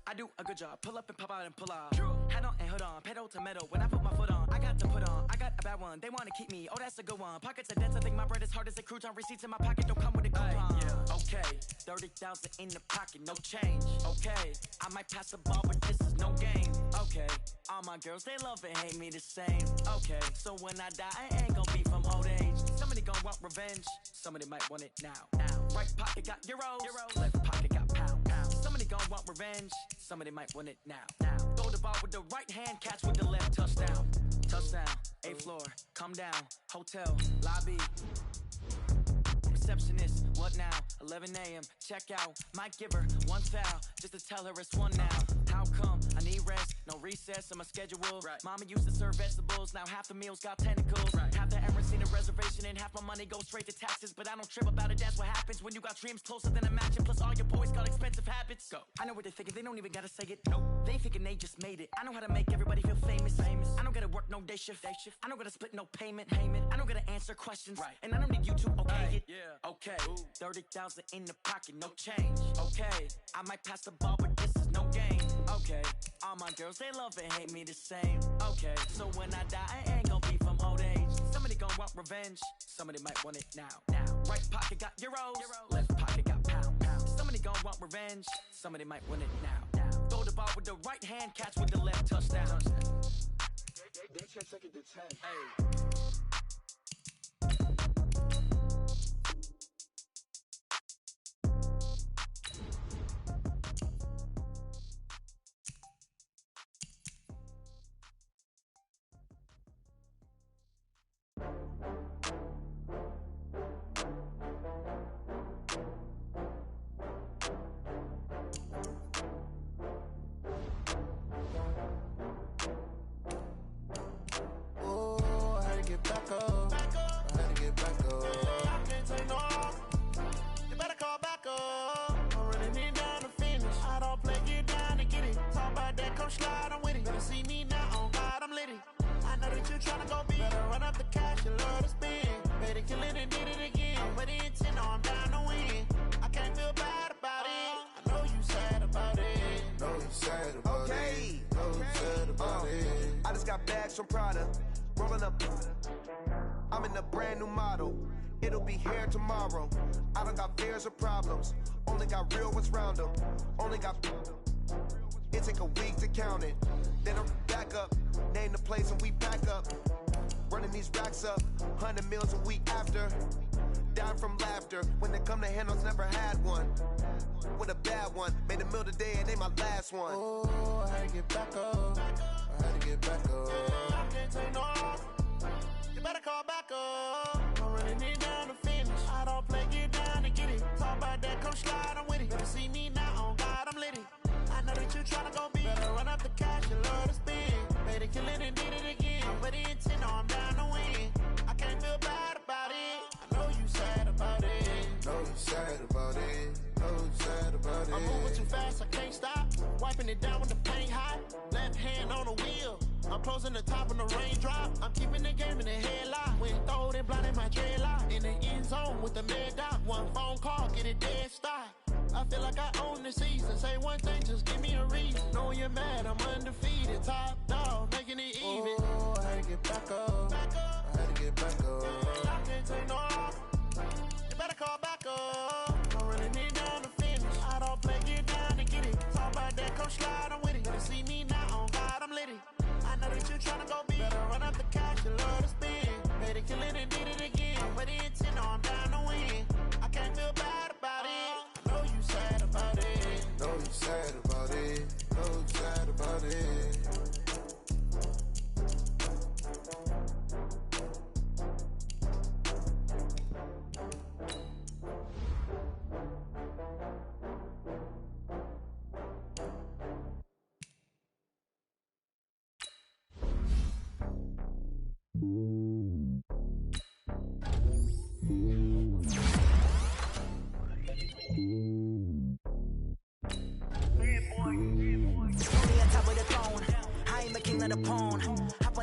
I do a good job, pull up and pop out and pull out. Head on and hood on, pedal to metal. When I put my foot on, I got to put on. I got a bad one, they wanna keep me, oh that's a good one. Pockets are dense, I think my bread is hard as a crouton. Receipts in my pocket don't come with a coupon. Okay, 30,000 in the pocket, no change. Okay, I might pass the ball, but this is no game. Okay, all my girls, they love and hate me the same. Okay, so when I die, I ain't gon' be from old age. Somebody gon' want revenge, somebody might want it now. Right pocket got euros, left pocket got pound. Somebody gon' want revenge, somebody might want it now. Throw the ball with the right hand, catch with the left, touchdown. Touchdown, 8th floor, come down, hotel, lobby. Receptionist, what now? 11 a.m., check out. Might give her one foul, just to tell her it's one now. How come? I need rest, no recess in my schedule. Mama used to serve vegetables, now half the meals got tentacles. Half the errands seen a reservation and half my money goes straight to taxes. But I don't trip about it, that's what happens when you got dreams closer than a match. And plus all your boys got expensive habits. Go. I know what they're thinking, they don't even gotta say it. Nope. They thinking they just made it. I know how to make everybody feel famous. I don't gotta work no day shift. I don't gotta split no payment. I don't gotta answer questions. And I don't need you to okay it. Okay, 30,000 in the pocket, no change. Okay, I might pass the ball, but this is no game. Okay, all my girls, they love and hate me the same. Okay, so when I die, I ain't gon' be from old age. Somebody gon' want revenge, somebody might want it now. Right pocket got euros, left pocket got pound. Somebody gon' want revenge, somebody might want it now. Throw the ball with the right hand, catch with the left, touchdown. They can't take it to 10. Hey. From Prada, rolling up. I'm in a brand new model. It'll be here tomorrow. I don't got fears or problems. Only got real ones round them. Only got. It take a week to count it. Then I'm back up. Name the place and we back up. Running these racks up. 100 meals a week after. Down from laughter. When they come to handles, never had one. With a bad one. Made a meal today and they my last one. Oh, I had to get back up. I had to get back up. I can't take no off. You better call back up. I'm running it down to finish. I don't play, get down to get it. Talk about that, come slide, I'm with it. Better see me now, on God, I'm lit it. I know that you tryna go big. Better run up the cash, you love to spend. Made it, kill it, and did it again. But the intent, no, I'm down to win. I can't feel bad about it. I know you sad about it. Know you sad about it. Know you sad about it. I'm moving too fast, I can't stop. Wiping it down with the paint hot. Left hand on the wheel. I'm closing the top when the raindrop. I'm keeping the game in the headlock. When throwed and blinded my dreadlock. In the end zone with the mad dot. One phone call, get it dead stop. I feel like I own the season. Say one thing, just give me a reason. Know you're mad, I'm undefeated. Top dog, making it even. Oh, I had to get back up. I had to get back up. I can't take no off. You better call back up. I'm running it down to finish. I don't play, get down to get it. Talk about that, come slide, I'm with it. Better see me now, on God, I'm lit it. I know that you tryna go big. Better run up the cash, you love to spend. Made it, kill it, and did it again. But the intent, no, I'm down to win. I can't feel bad about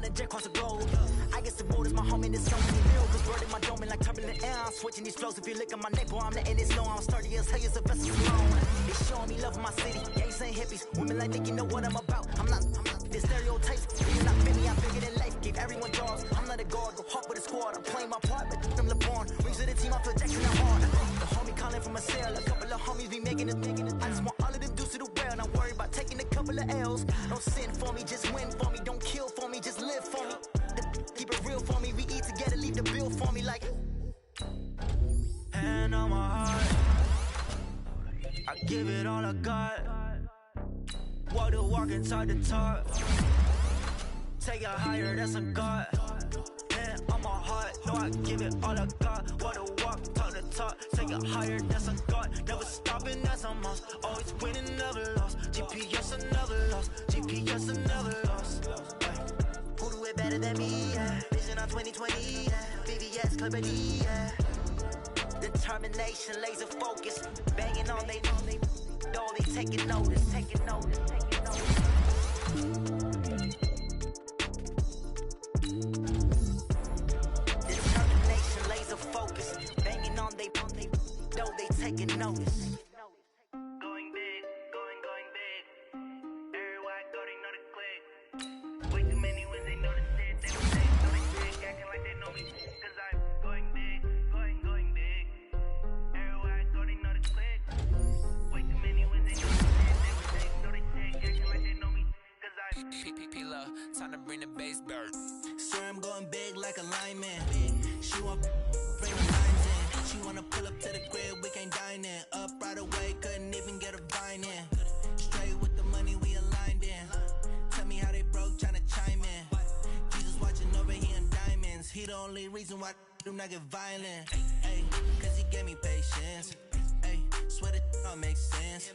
a jet across the globe. I get some orders, my homie, this so many real. Cause word in my dome like turbulent air. I'm switching these flows. If you look at my neck, boy, I'm letting it snow. I'm sturdy as hell, as a vessel alone. They showing me love for my city. Gangs ain't hippies. Women like think you know what I'm about. I'm not the stereotypes. You're not fit me, I'm bigger than life. Give everyone jobs. I'm not a guard, go hard with a squad. I'm playing my part, but them LeBron. Rings to the team, I feel Jackson and hard. The homie calling from a cell. A couple of homies be making it. I just want all of them dudes to do well. And I'm worried about taking a couple of L's. Don't sin for me, just win for me. Don't kill for me, just live for me. Keep it real for me. We eat together, leave the bill for me like. Hand on my heart, I give it all I got. Walk the walk and talk the talk. Take it higher, that's a God. Hand on my heart, no, I give it all I got. Walk the walk, talk the talk. Take it higher, that's a God. Never stopping, that's a must. Always winning, never lost. GPS, another loss. GPS, another loss. Who do it better than me? Yeah. Vision on 2020. Yeah. VVS, Clippity. Yeah. Determination, laser focus. Banging on they door, they taking notice. Taking notice. Taking notice. Determination, laser focus. Banging on they door, they taking notice. Going big, going big. Everywhere I go, they know the click. Way too many when they know the shit. They was saying, know they sick, acting like they know me. Cause I'm going big, going big. Everywhere I go, they know the click. Way too many when they know the shit. They was saying, know they sick, acting like they know me. Cause I'm P-P-P-Love, time to bring the bass bird. Sir, I'm going big like a lineman. She want bring the lines in. She wanna pull up to the crib, we can't dine in. Up right away, couldn't even get a vine in. Straight with the money, we aligned in. Tell me how they broke, tryna chime in. Jesus watching over here in diamonds. He the only reason why I do not get violent. Ay, cause he gave me patience. Ay, swear that all makes sense.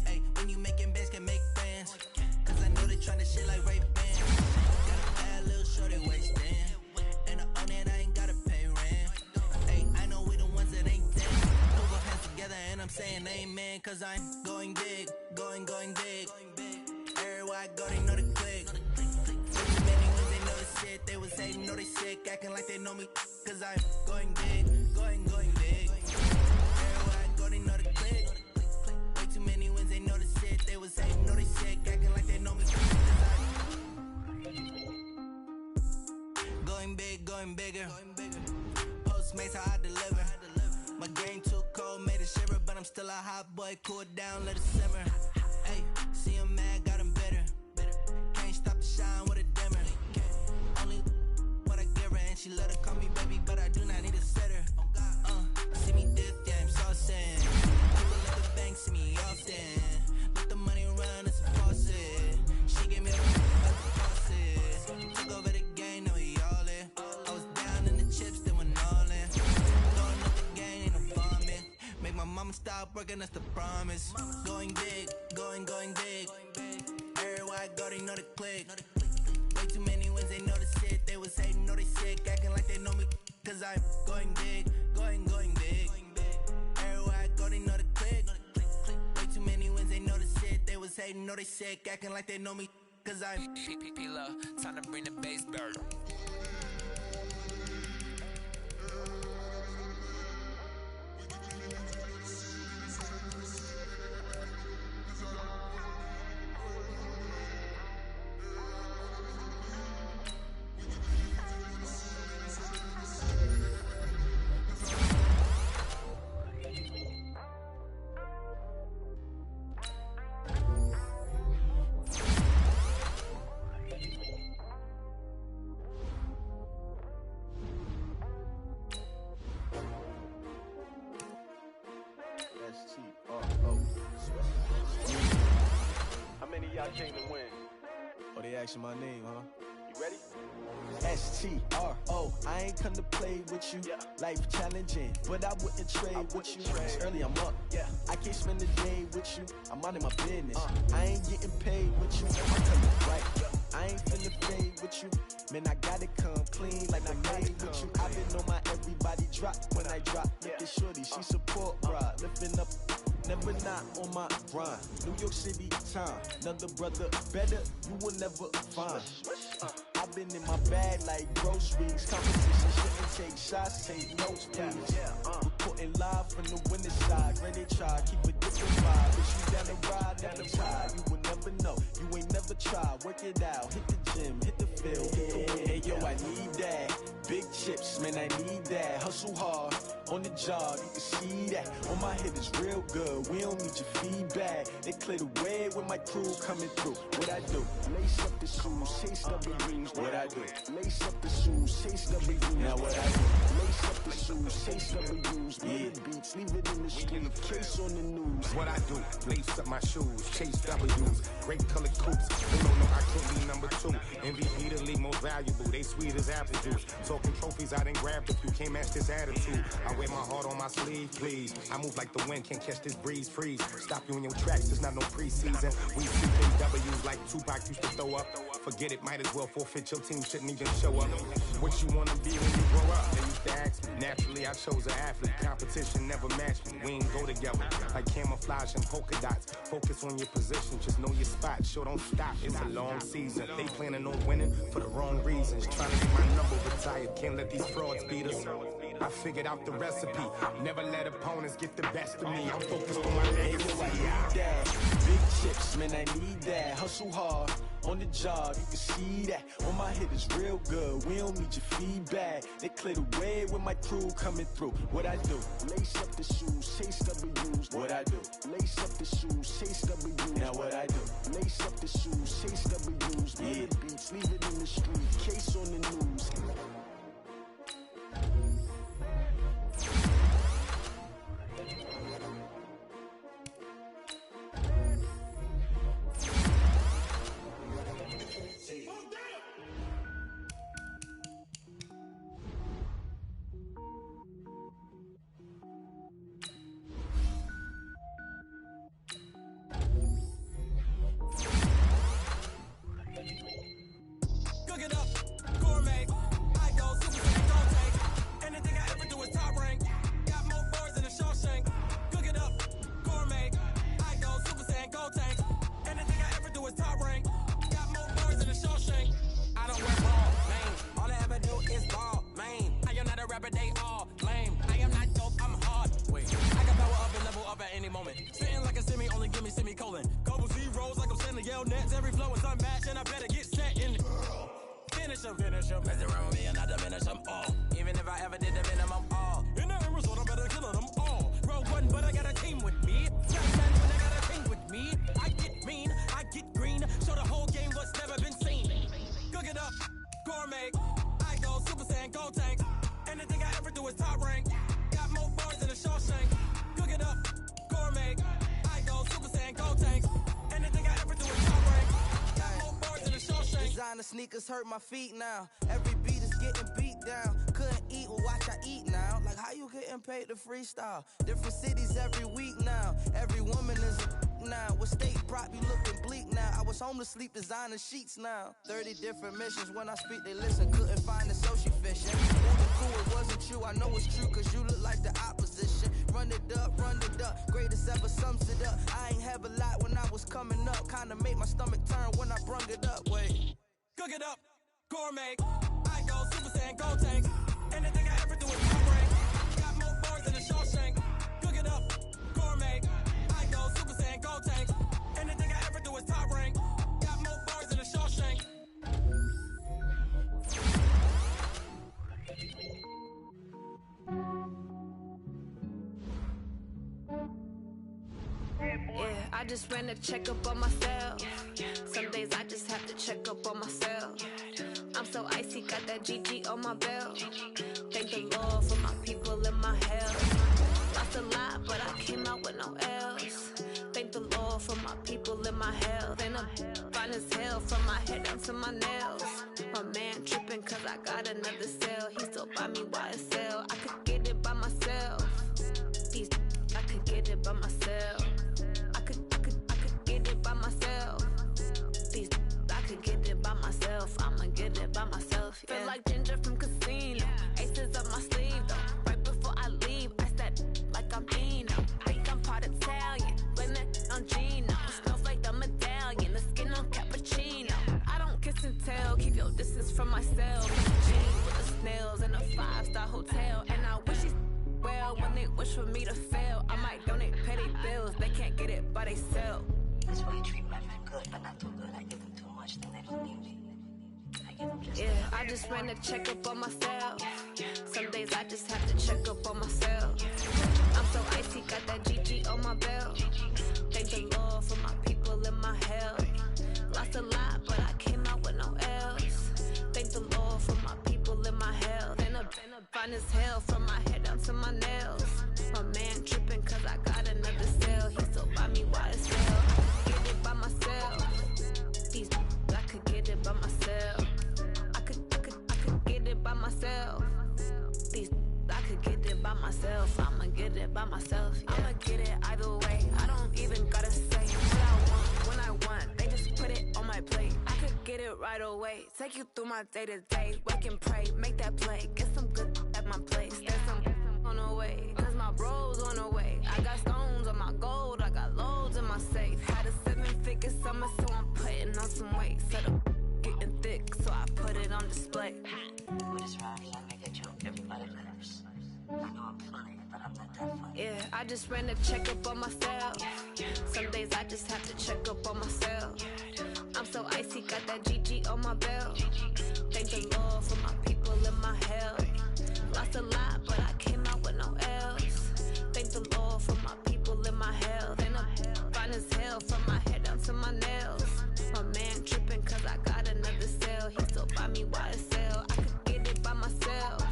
Ay, when you making bands, can make friends. Cause I know they tryna shit like Ray-Ban. Got a bad little shorty wasting. And I own it, I ain't gotta pay rent. Ay, I know we the ones that ain't dead. Put our hands together and I'm saying amen. Cause I'm going big, going big. Everywhere I go, they know the click. Too many when they know the shit. They was hating, know they sick, acting like they know me. Cause I'm going big, going big. Everywhere I go, they know the click. Way too many wins, they know the shit. They was hating, know they sick, acting like they know me. Cause I'm going big, going bigger. Postmates how I deliver. My game too cold, made a shiver, but I'm still a hot boy. Cool down, let it simmer. Hey, see him mad, got him bitter. Can't stop the shine with a dimmer. Only what I give her, and she let her call me baby, but I do not need a sitter. See me dip, yeah, I'm saucing. People at the bank see me often. Let the money run, it's a faucet. She gave me a faucet. Took over the game, now we all in. I was down in the chips, then went all in. Throwing up the game, ain't no vomit. Make my mama stop working, that's the promise. Going big, going big. Everywhere I go, they know the click. Way too many wins, they know the shit. They was hating, know they sick, acting like they know me. Cause I'm going big, going big. Everywhere I go, they know the click. Way too many wins, they know the shit. They was hating, know they sick, acting like they know me. Cause I'm P-P-P-Love, time to bring the bass bird. How many of y'all came to win? Oh, they asking my name, huh? You ready? S-T-R-O, I ain't come to play with you. Life challenging, but I wouldn't trade with you. It's early, I'm up. I can't spend the day with you. I'm minding my business. I ain't getting paid with you. I'm coming right. I ain't finna fade with you. Man, I gotta come clean like I made with you. I've been on my everybody drop when I drop. Look at shorty, she support, bruh. Lifting up, never not on my grind. New York City time, another brother better, you will never find. I've been in my bag like groceries. Competition shouldn't take shots, take notes, please. Reporting live from the winning side. Ready to try, keep a different vibe. If you down the ride, never try. You will never know, you ain't never tried. Work it out, hit the gym, hit the field, hit the wind. Hey yo, I need that. Big chips, man, I need that. Hustle hard, on the job, you can see that. On my head is real good, we don't need your feedback. They clear the way with my crew coming through. What I do? Lace up the shoes, chase W's. What I do? Lace up the shoes, chase W's. Now what I do? Lace up the shoes, chase W's. Big beats, leave it in the street, case on the news. What I do? Lace up my shoes, chase W's. Great colored coupes, they don't know I could be number 2. MVP the league most valuable, they sweet as apple juice. Talking trophies I done grabbed a few, can't match this attitude. I wear my heart on my sleeve, please. I move like the wind, can't catch this breeze, freeze. Stop you in your tracks, there's not no preseason. We see W's like Tupac used to throw up. Forget it, might as well forfeit, your team shouldn't even show up. What you wanna be when you grow up? They used to ask me. Naturally, I chose an athlete. Competition never matched me. We ain't go together. Like camouflage and polka dots. Focus on your position, just know your spot. Sure, don't stop, it's a long season. They planning on winning for the wrong reasons. Trying to get my number retired, can't let these frauds beat us. I figured out the recipe. Never let opponents get the best of me. I'm focused on my legacy. I need that. Big chips, man, I need that. Hustle hard, on the job, you can see that. On my head is real good, we don't need your feedback. They clear the way with my crew coming through. What I do? Lace up the shoes, chase W's. What I do? Lace up the shoes, chase W's. Now what I do? Lace up the shoes, chase W's. Big beats, leave it in the street, case on the news. Mess around with me and I diminish them all. Even if I ever did the minimum all. In the end result, I better kill them all. Row one, but I got a team with me. Batman when I got a team with me. I get mean, I get green. Show the whole game what's never been seen. Cook it up, gourmet. I go Super Saiyan, go tank. Anything I ever do is top rank. Got more bars than a Shawshank. Cook it up, gourmet. I go Super Saiyan, go tank. Anything I ever do is top rank. Got more bars than a Shawshank. Designer sneakers hurt my feet now. Every beat is getting beat down. Couldn't eat, well watch I eat now. Like how you getting paid to freestyle? Different cities every week now. Every woman is a now. What state prop you looking bleak now? I was home to sleep designer sheets now. 30 different missions. When I speak they listen. Couldn't find it so she fishing. Wasn't cool, it wasn't true. I know it's true cause you look like the opposition. Run it up, greatest ever sums it up. I ain't have a lot when I was coming up. Kinda made my stomach turn when I brung it up. Wait. Cook it up, gourmet. I go Super Saiyan, go tank. Anything I ever do is top rank. Got more bars than a Shawshank. Cook it up, gourmet. I go Super Saiyan, go tank. Anything I ever do is top rank. Got more bars than a Shawshank. Yeah, I just ran a checkup on myself. Some days I just have to check up on myself. I'm so icy, got that GG on my belt. Thank the Lord for my people in my health. Lost a lot, but I came out with no L's. Thank the Lord for my people in my health. And I'm fine as hell from my head down to my nails. My man tripping cause I got another cell. He still buy me YSL. I could get it by myself. These I could get it by myself. I could get it by myself. These I could get it by myself. I'ma get it by myself. Yeah. Feel like Ginger from Casino. Aces up my sleeve though. Right before I leave, I said like I'm Dino. Think I'm part Italian, blend it on Gino. Smells like the medallion, the skin on cappuccino. I don't kiss and tell, keep your distance from for me to fail. I might donate petty bills. They can't get it, but they sell. That's why you treat women good, but not too good. I give them too much, then they don't need me. I give them just yeah, I just ran a checkup on myself. Some days I just have to check up on myself. I'm so icy, got that GG on my belt. Thank the Lord for my people in my health. Lost a lot, but I came out with no else. Thank the Lord for my people in my health. And I've been fine as hell from my head down to my nails. My man tripping cause I got another cell. He still buy me YSL. I could get it by myself. These I could get it by myself. I could get it by myself. These I could get it by myself. I'ma get it by myself. Yeah. I'ma get it either way. I don't even gotta say what I want when I want. They just put it on my plate. I could get it right away. Take you through my day to day. Wake and pray, make that play. Get some good at my place. There's some on the way. Cause my bros on the way. I got stones on my gold. I got loads in my safe. Had a 7-figure summer, so I'm putting on some weight. Set up getting thick, so I put it on display. What is wrong? I make a joke. Everybody laughs. I know I'm funny, but I'm not that funny. Yeah, I just ran a checkup on myself. Some days I just have to check up on myself. I'm so icy, got that GG on my belt. Thank the Lord for my people in my health. Lost a lot, but I came out with no else. Thank the Lord for my people in my health. And I'm fine as hell from my head down to my nails. My man tripping cause I got another cell. He still buy me YSL. I could get it by myself.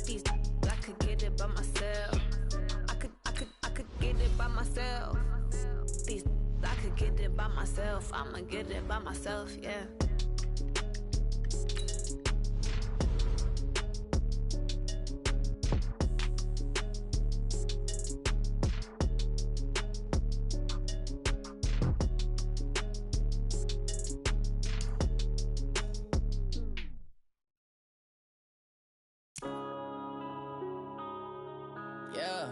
These I could get it by myself. I could get it by myself. These I could get it by myself. I'ma get it by myself, yeah. Yeah.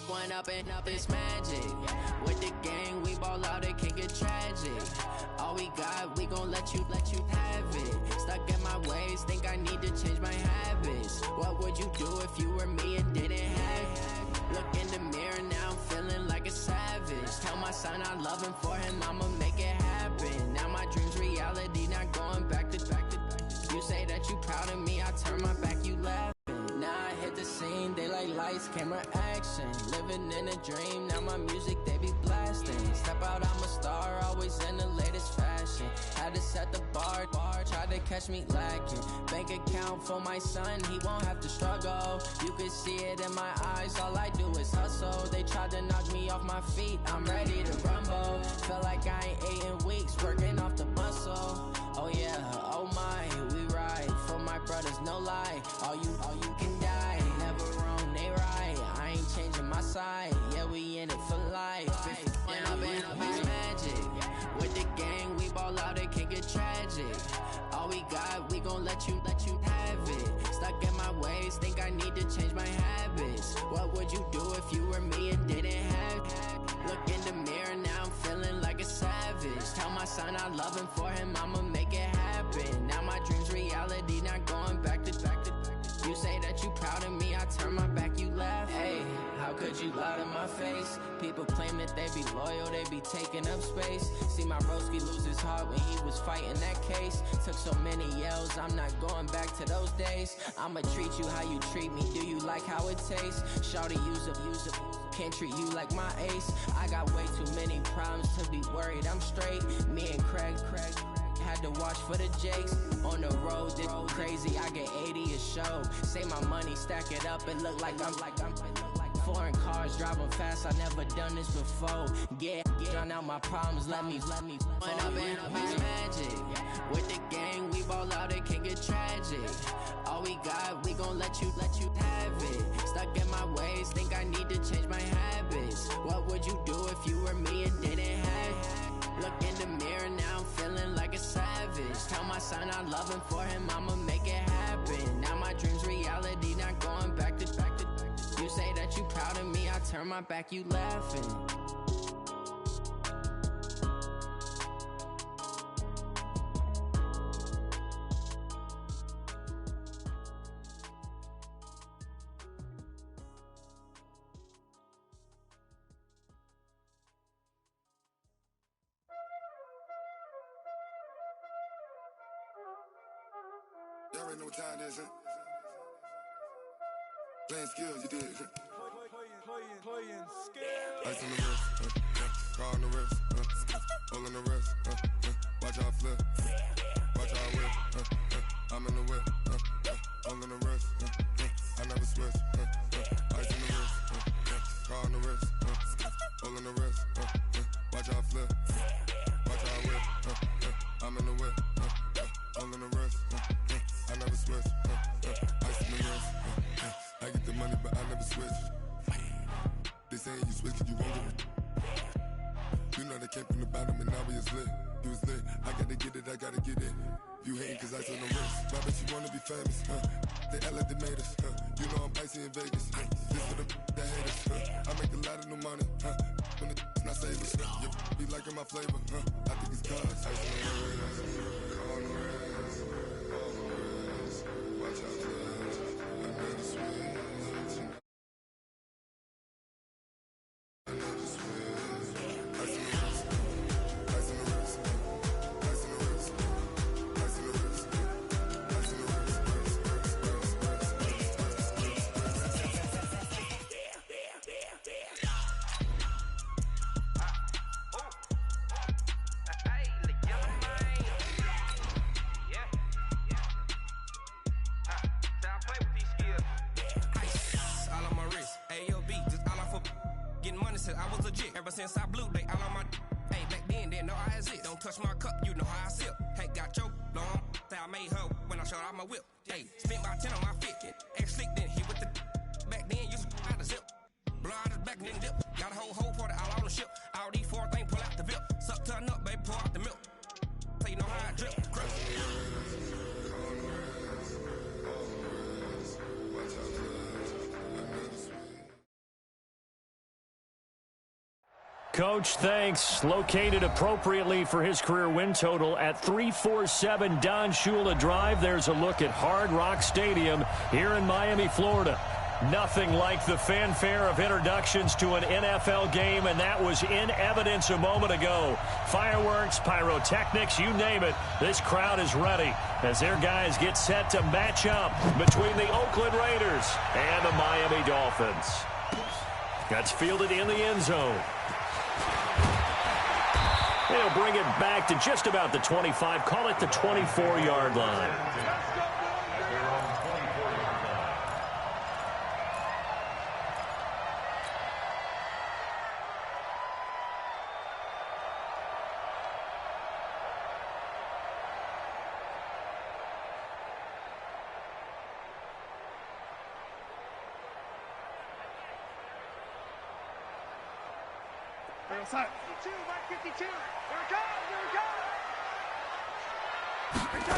One up and up is magic. With the gang, we ball out, it can get tragic. All we got, we gon' let you have it. Stuck in my ways, think I need to change my habits. What would you do if you were me and didn't have it? Look in the mirror, now I'm feeling like a savage. Tell my son I love him, for him I'ma make it happen. Now my dream's reality, not going back to. You say that you proud of me, I turn my back, you laugh. Now I hit the scene, they like lights, camera, action. Living in a dream, now my music, they be blasting. Step out, I'm a star, always in the latest fashion. Had to set the bar, tried to catch me lacking. Bank account for my son, he won't have to struggle. You can see it in my eyes, all I do is hustle. They tried to knock me off my feet, I'm ready to rumble. Feel like I ain't ate in weeks, working off the muscle. Oh yeah, oh my, we ride for my brothers, no lie. All you can die, never wrong, they right. I ain't changing my side, yeah, we in it for life. Yeah, I've been magic. With the gang, we ball out, it can get tragic. All we got, we gon' let you have it. Stuck in my ways, think I need to change my habits. What would you do if you were me and didn't have it? Look in the mirror, now I'm feeling like a savage. Tell my son I love him, for him I'ma make it happen. Now my dream's reality, not going back to. You say that you proud of me, I turn my back, you laugh. Hey, how could you lie to my face? People claim that they be loyal, they be taking up space. See my broski lose his heart when he was fighting that case. Took so many yells, I'm not going back to those days. I'ma treat you how you treat me, do you like how it tastes? Shawty, use up, can't treat you like my ace. I got way too many problems to be worried, I'm straight. Me and Craig had to watch for the Jakes. On the road, this crazy, I get 80 a show. Say my money, stack it up, it look like I'm foreign cars, driving fast, I never done this before. Get drown out my problems, let me One up and up is magic. With the gang, we ball out, it can get tragic. All we got, we gon' let you have it. Stuck in my ways, think I need to change my habits. What would you do if you were me and didn't have it? Look in the mirror, now I'm feeling like a savage. Tell my son I love him, for him I'ma make it happen. Now my dream's reality, not going back to. You say that you proud of me, I turn my back, you laughing. Y'all already know what time it is, huh? Playing skills, you did. Playing skills. Ice on the wrist, car on the wrist, hole on the wrist, watch out flip, watch out whip, I'm in the whip, hole on the wrist, I never switch, ice on the wrist, car on the wrist, hole on the wrist, watch out flip, watch out whip, I'm in the whip, hole on the wrist, I never switch, ice on the wrist, I get the money but I never switch. They saying you switch cause you won't get it. You know they came from the bottom and now we is lit. You was lit, I gotta get it, I gotta get it. You hating cause ice on the wrist. Why bet you wanna be famous, They act like they made us, You know I'm icy in Vegas, This for the that hate us, I make a lot of new money, When the not savers, You be liking my flavor, I think it's cause ice on the wrist, on the wrist, on the wrist. Watch out, cuz I never switch. Ever since I blew, they all on my hey, back then, didn't know I exist. Don't touch my cup, you know how I sip. Hey, got your long, say I made her when I showed out my whip. Hey, spent my 10 on my fit, ex-slick, then hit with the back then, used to out the zip. Blow out his back, then dip. Got a whole party all on the ship. All these 4 things, pull out the VIP. Suck, turn up, baby, pour out the milk. So you know how I drip. Crush. Coach, thanks. Located appropriately for his career win total at 347 Don Shula Drive. There's a look at Hard Rock Stadium here in Miami, Florida. Nothing like the fanfare of introductions to an NFL game, and that was in evidence a moment ago. Fireworks, pyrotechnics, you name it. This crowd is ready as their guys get set to match up between the Oakland Raiders and the Miami Dolphins. That's fielded in the end zone. They'll bring it back to just about the 25, call it the 24-yard line. Outside. 52, Mark 52. Here we go, here we go.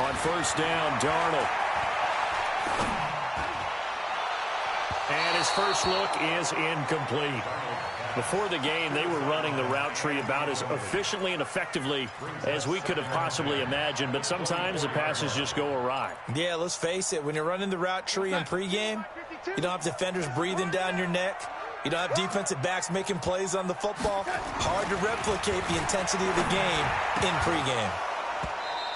On first down, Darnold. And his first look is incomplete. Before the game, they were running the route tree about as efficiently and effectively as we could have possibly imagined, but sometimes the passes just go awry. Yeah, let's face it, when you're running the route tree in pregame, you don't have defenders breathing down your neck. You don't have defensive backs making plays on the football. Hard to replicate the intensity of the game in pregame.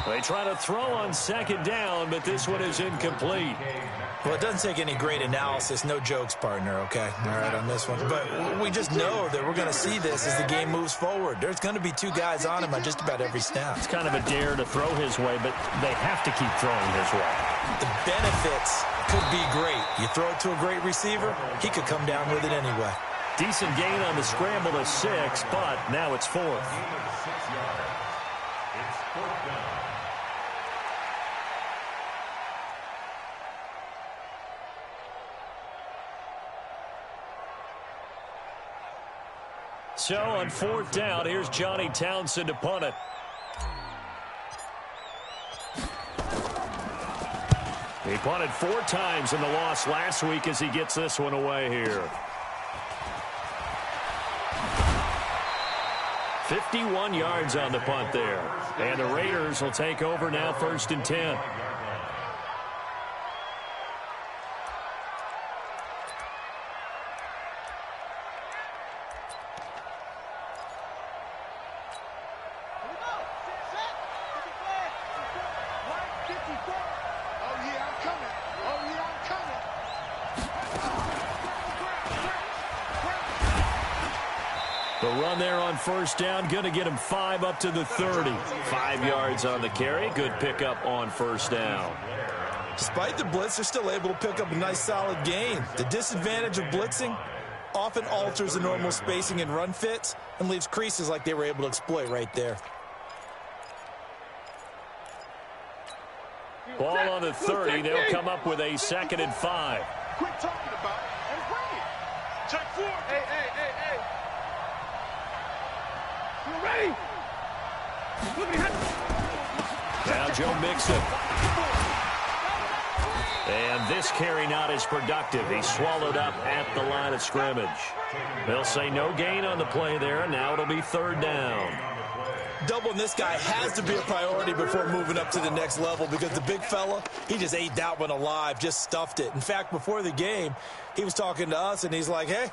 They try to throw on second down, but this one is incomplete. Well, it doesn't take any great analysis. No jokes, partner, okay? All right, on this one. But we just know that we're going to see this as the game moves forward. There's going to be 2 guys on him on just about every snap. It's kind of a dare to throw his way, but they have to keep throwing his way. The benefits could be great. You throw it to a great receiver, he could come down with it anyway. Decent gain on the scramble to 6, but now it's 4th. So on 4th down, here's Johnny Townsend to punt it. He punted 4 times in the loss last week as he gets this one away here. 51 yards on the punt there. And the Raiders will take over now, 1st and 10. The run there on first down, going to get him 5 up to the 30. 5 yards on the carry. Good pickup on first down. Despite the blitz, they're still able to pick up a nice solid gain. The disadvantage of blitzing often alters the normal spacing and run fits and leaves creases like they were able to exploit right there. Ball on the 30. They'll come up with a 2nd and 5. Quit talking about it and bring it. Check 4. Hey. You ready? Now Joe Mixon. And this carry not as productive. He's swallowed up at the line of scrimmage. They'll say no gain on the play there. Now it'll be 3rd down. Doubling this guy has to be a priority before moving up to the next level because the big fella, he just ate that one alive, just stuffed it. In fact, before the game, he was talking to us, and he's like, hey,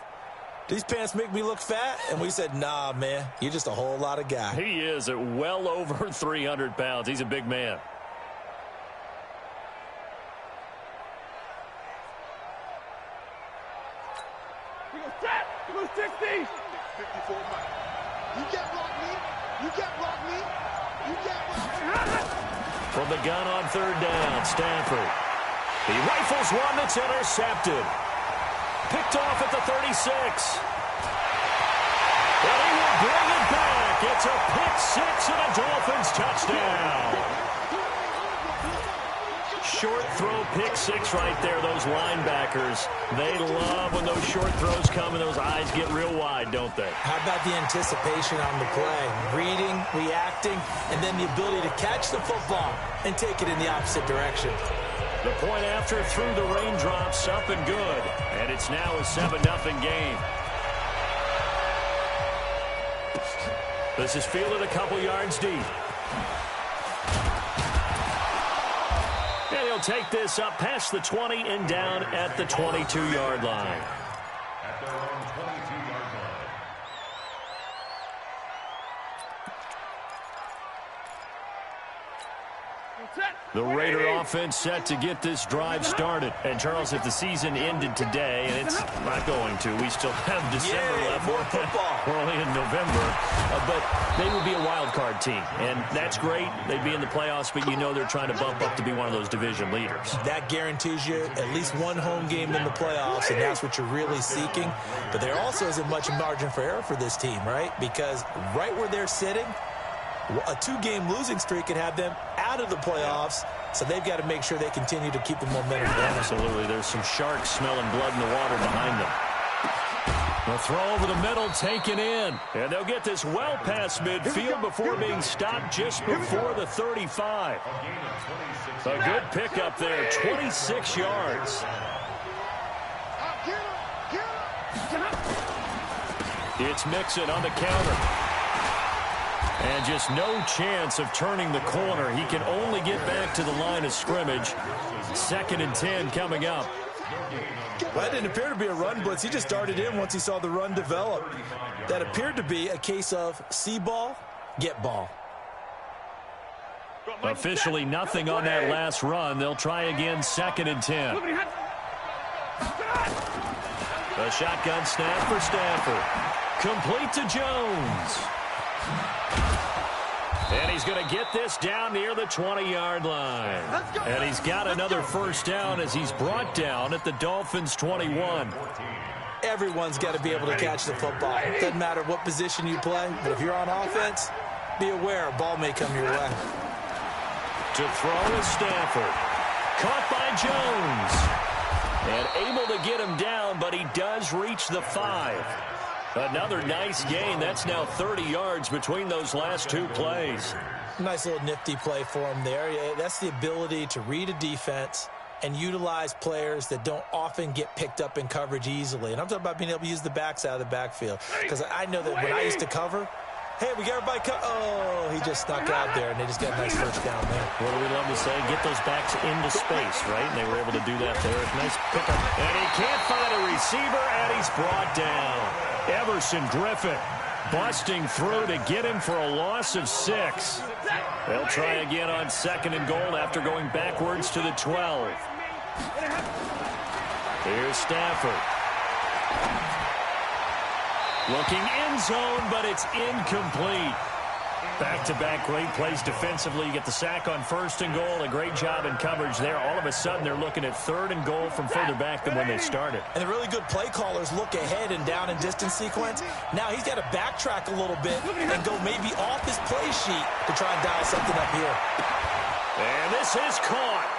these pants make me look fat? And we said, nah, man, you're just a whole lot of guy. He is at well over 300 pounds. He's a big man. We go set. We go 60. 54 miles. You can't block me. You can't block me. You can't block me. From the gun on 3rd down, Stafford. He rifles one that's intercepted. Picked off at the 36. But he will bring it back. It's a pick 6 and a Dolphins touchdown. Short throw pick 6 right there. Those linebackers, they love when those short throws come and those eyes get real wide, don't they? How about the anticipation on the play? Reading, reacting, and then the ability to catch the football and take it in the opposite direction. The point after through the raindrops, up and good. And it's now a 7-0 game. This is fielded a couple yards deep. And he'll take this up past the 20 and down at the 22-yard line. At their own 22-yard line. The Raider offense set to get this drive started. And, Charles, if the season ended today, and it's not going to, we still have December left. More football. We're only in November. But they would be a wild card team. And that's great. They'd be in the playoffs, but you know they're trying to bump up to be one of those division leaders. That guarantees you at least one home game in the playoffs, and that's what you're really seeking. But there also isn't much margin for error for this team, right? Because right where they're sitting, a 2-game losing streak could have them out of the playoffs, so they've got to make sure they continue to keep the momentum going. Absolutely. There's some sharks smelling blood in the water behind them. The throw over the middle taken in. And they'll get this well past midfield before being stopped just before the 35. A good pickup there, 26 yards. It's Mixon on the counter. And just no chance of turning the corner. He can only get back to the line of scrimmage. 2nd and 10 coming up. Well, that didn't appear to be a run blitz. He just darted in once he saw the run develop. That appeared to be a case of see ball, get ball. Officially nothing on that last run. They'll try again, 2nd and 10. A shotgun snap for Stafford. Complete to Jones. And he's going to get this down near the 20-yard line. And he's got another first down as he's brought down at the Dolphins' 21. Everyone's got to be able to catch the football. It doesn't matter what position you play, but if you're on offense, be aware a ball may come your way. To throw is Stafford. Caught by Jones. And able to get him down, but he does reach the 5. Another nice gain. That's now 30 yards between those last 2 plays. Nice little nifty play for him there. Yeah, that's the ability to read a defense and utilize players that don't often get picked up in coverage easily. And I'm talking about being able to use the backside of the backfield. Because I know that when I used to cover, hey, we got everybody oh, he just snuck out there, and they just got a nice first down there. What do we love to say? Get those backs into space, right? And they were able to do that there. Nice pickup. And he can't find a receiver, and he's brought down. Everson Griffin busting through to get him for a loss of 6. They'll try again on 2nd and goal after going backwards to the 12. Here's Stafford. Looking end zone, but it's incomplete. Back-to-back great plays defensively. You get the sack on 1st and goal. A great job in coverage there. All of a sudden, they're looking at 3rd and goal from further back than when they started. And the really good play callers look ahead and down and distance sequence. Now he's got to backtrack a little bit and go maybe off his play sheet to try and dial something up here. And this is caught.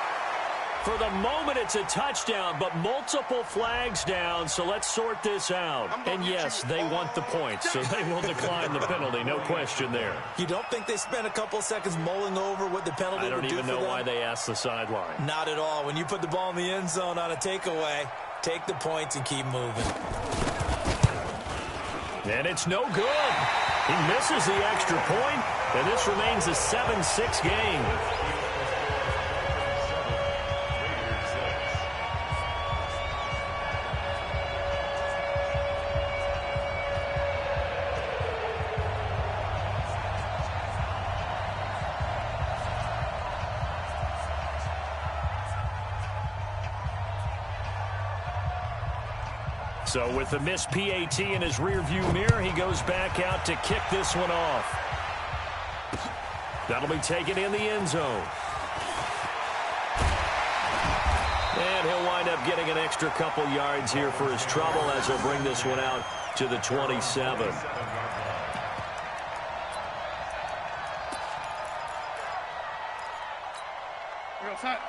For the moment, it's a touchdown, but multiple flags down, so let's sort this out. And yes, they want the points, so they will decline the penalty, no question there. You don't think they spent a couple seconds mulling over what the penalty would do for them? I don't even know why they asked the sideline. Not at all. When you put the ball in the end zone on a takeaway, take the points and keep moving. And it's no good. He misses the extra point, and this remains a 7-6 game. So with the missed PAT in his rearview mirror, he goes back out to kick this one off. That'll be taken in the end zone. And he'll wind up getting an extra couple yards here for his trouble as he'll bring this one out to the 27.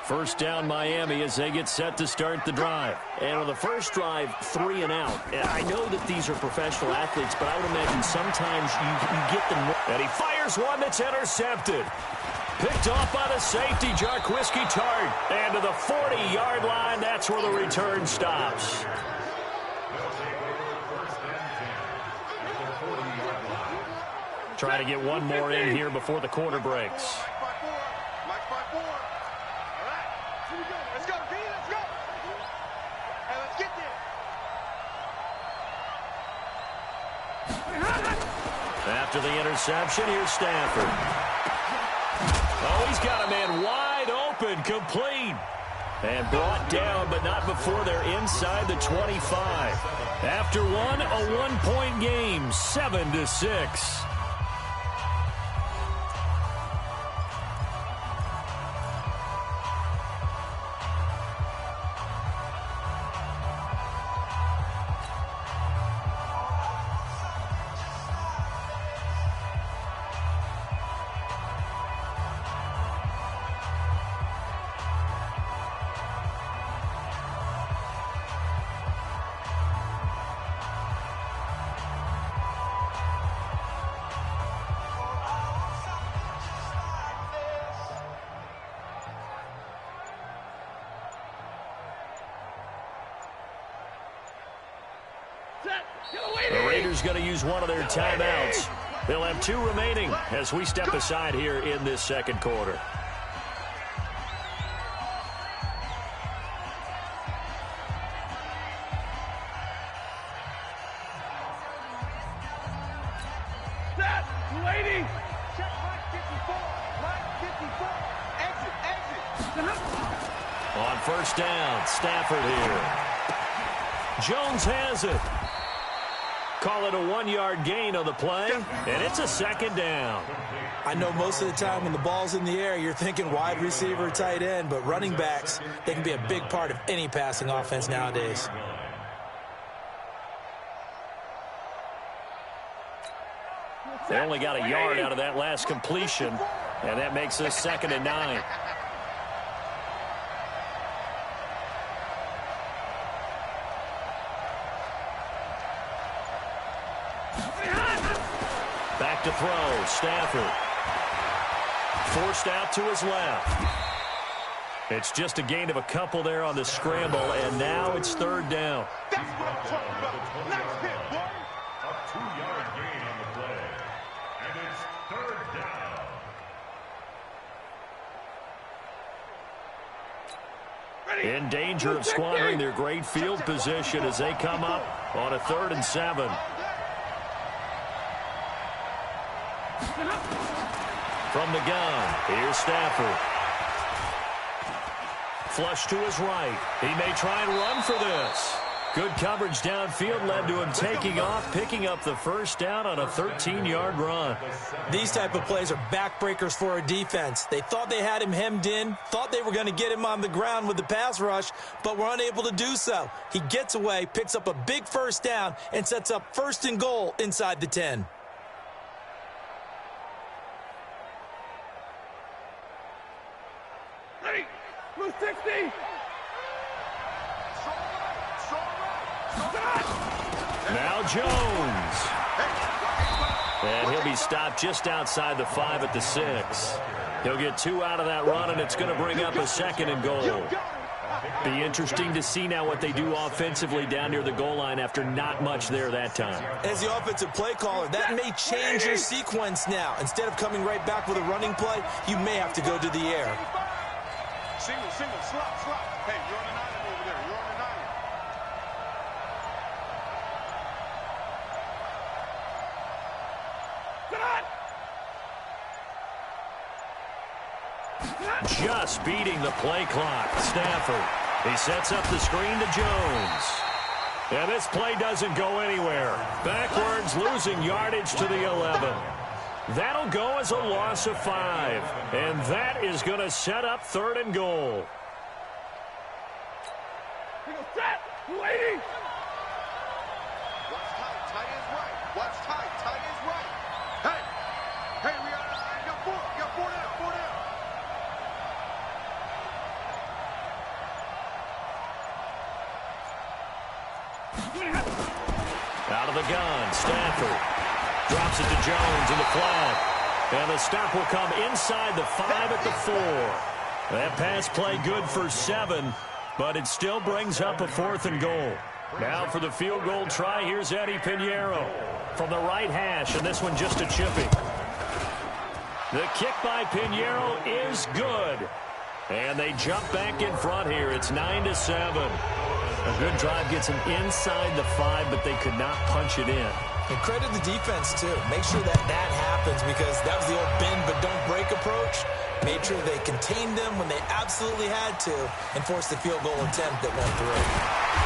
First down Miami as they get set to start the drive. And on the first drive, 3 and out. I know that these are professional athletes, but I would imagine sometimes you get them. And he fires one that's intercepted. Picked off by the safety, Jarquiski Tart. And to the 40-yard line, that's where the return stops. Try to get one more in here before the quarter breaks. Let's go, B, let's go. And let's get there. After the interception, here's Stafford. Oh, he's got a man wide open, complete. And brought down, but not before they're inside the 25. After one, a one-point game, 7-6. The Raiders going to use one of their timeouts. They'll have 2 remaining as we step aside here in this second quarter. Set, lady. Check line 54. Line 54. Exit. On first down, Stafford here. Jones has it. Call it a 1-yard gain on the play, and it's a second down. I know most of the time when the ball's in the air, you're thinking wide receiver, tight end, but running backs, they can be a big part of any passing offense nowadays. They only got a yard out of that last completion, and that makes us 2nd and 9. Back to throw, Stafford. Forced out to his left. It's just a gain of a couple there on the scramble, and now it's 3rd down. That's what I'm talking about. Nice hit, boy. A 2-yard gain on the play. And it's 3rd down. In danger of squandering their great field position as they come up on a 3rd and 7. From the gun, here's Stafford. Flush to his right. He may try and run for this. Good coverage downfield led to him taking off, picking up the first down on a 13-yard run. These type of plays are backbreakers for a defense. They thought they had him hemmed in, thought they were going to get him on the ground with the pass rush, but were unable to do so. He gets away, picks up a big first down, and sets up 1st and goal inside the 10. Ready, blue 60. Now Jones. And he'll be stopped just outside the 5 at the 6. He'll get 2 out of that run, and it's going to bring up a 2nd and goal. Be interesting to see now what they do offensively down near the goal line after not much there that time. As the offensive play caller, that may change your sequence now. Instead of coming right back with a running play, you may have to go to the air. Single, slot. Hey, you're on an island over there. You're on an island. Just beating the play clock. Stafford. He sets up the screen to Jones. And this play doesn't go anywhere. Backwards, losing yardage to the 11. That'll go as a loss of 5. And that is going to set up 3rd and goal. Lady. What's tight? Tight is right. What's tight? Tight is right. Hey, we got 4. We got 4 down. 4 down. Out of the gun, Stafford drops it to Jones in the flat. And the stop will come inside the 5 at the 4. That pass play good for 7, but it still brings up a 4th and goal. Now for the field goal try, here's Eddie Pinheiro from the right hash, and this one just a chipping. The kick by Pinheiro is good. And they jump back in front here. It's 9-7. A good drive gets them inside the 5, but they could not punch it in. And credit the defense, too. Make sure that happens, because that was the old bend but don't break approach. Made sure they contained them when they absolutely had to and forced the field goal attempt that went through.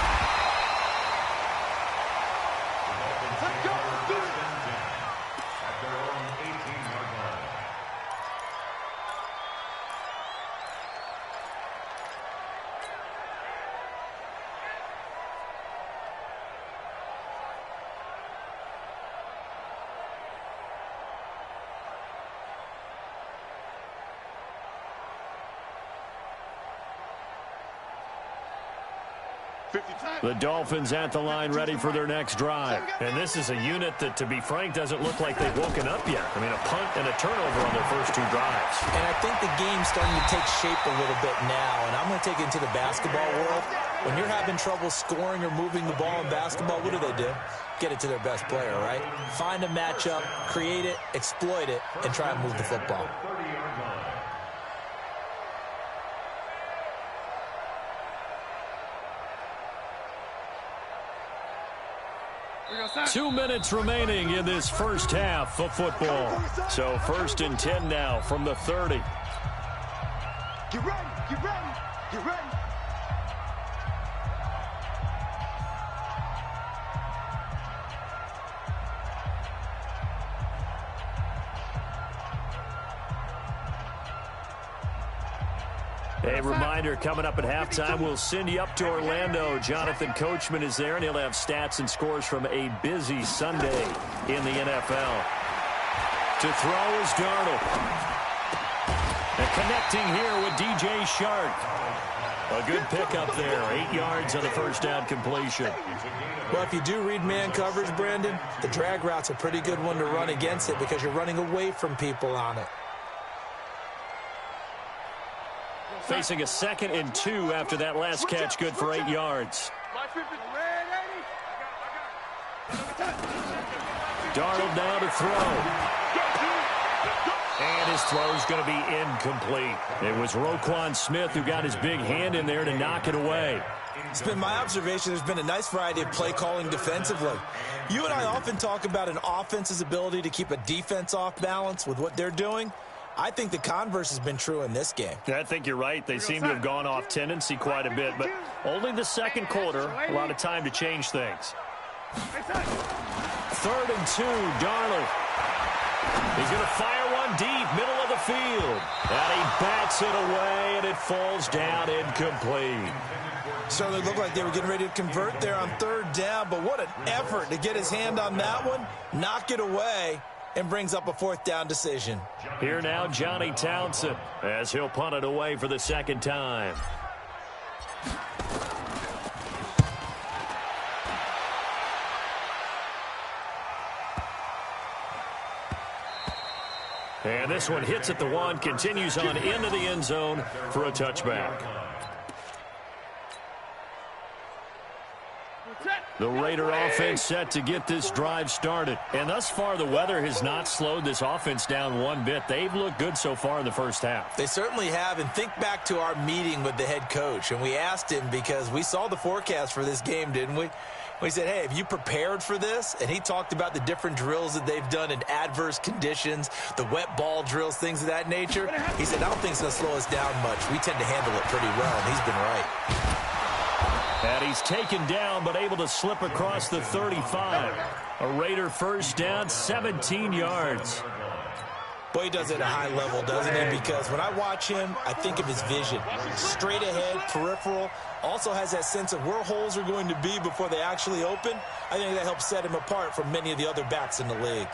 The Dolphins at the line ready for their next drive. And this is a unit that, to be frank, doesn't look like they've woken up yet. I mean, a punt and a turnover on their first 2 drives. And I think the game's starting to take shape a little bit now. And I'm going to take it into the basketball world. When you're having trouble scoring or moving the ball in basketball, what do? Get it to their best player, right? Find a matchup, create it, exploit it, and try and move the football. 2 minutes remaining in this first half of football. So 1st and 10 now from the 30. Get ready, get ready, get ready. A reminder, coming up at halftime, we'll send you up to Orlando. Jonathan Coachman is there, and he'll have stats and scores from a busy Sunday in the NFL. To throw is Darnold. And connecting here with DJ Shark. A good pickup there, 8 yards on the first down completion. Well, if you do read man coverage, Brandon, the drag route's a pretty good one to run against it because you're running away from people on it. Facing a 2nd and 2 after that last catch, good for 8 yards. Darnold now to throw. And his throw's going to be incomplete. It was Roquan Smith who got his big hand in there to knock it away. It's been my observation there's been a nice variety of play calling defensively. You and I often talk about an offense's ability to keep a defense off balance with what they're doing. I think the converse has been true in this game. Yeah, I think you're right. They seem to have gone off tendency quite a bit, but only the second quarter, a lot of time to change things. 3rd and 2, Darnold. He's going to fire one deep, middle of the field. And he bats it away, and it falls down incomplete. Certainly looked like they were getting ready to convert there on 3rd down, but what an effort to get his hand on that one, knock it away, and brings up a 4th down decision. Here now, Johnny Townsend, as he'll punt it away for the 2nd time. And this one hits at the 1, continues on into the end zone for a touchback. The Raider offense set to get this drive started. And thus far, the weather has not slowed this offense down one bit. They've looked good so far in the first half. They certainly have. And think back to our meeting with the head coach. And we asked him, because we saw the forecast for this game, didn't we? We said, hey, have you prepared for this? And he talked about the different drills that they've done in adverse conditions, the wet ball drills, things of that nature. He said, I don't think it's going to slow us down much. We tend to handle it pretty well, and he's been right. And he's taken down, but able to slip across the 35. A Raider first down, 17 yards. Boy, he does it at a high level, doesn't he? Because when I watch him, I think of his vision. Straight ahead, peripheral. Also has that sense of where holes are going to be before they actually open. I think that helps set him apart from many of the other backs in the league.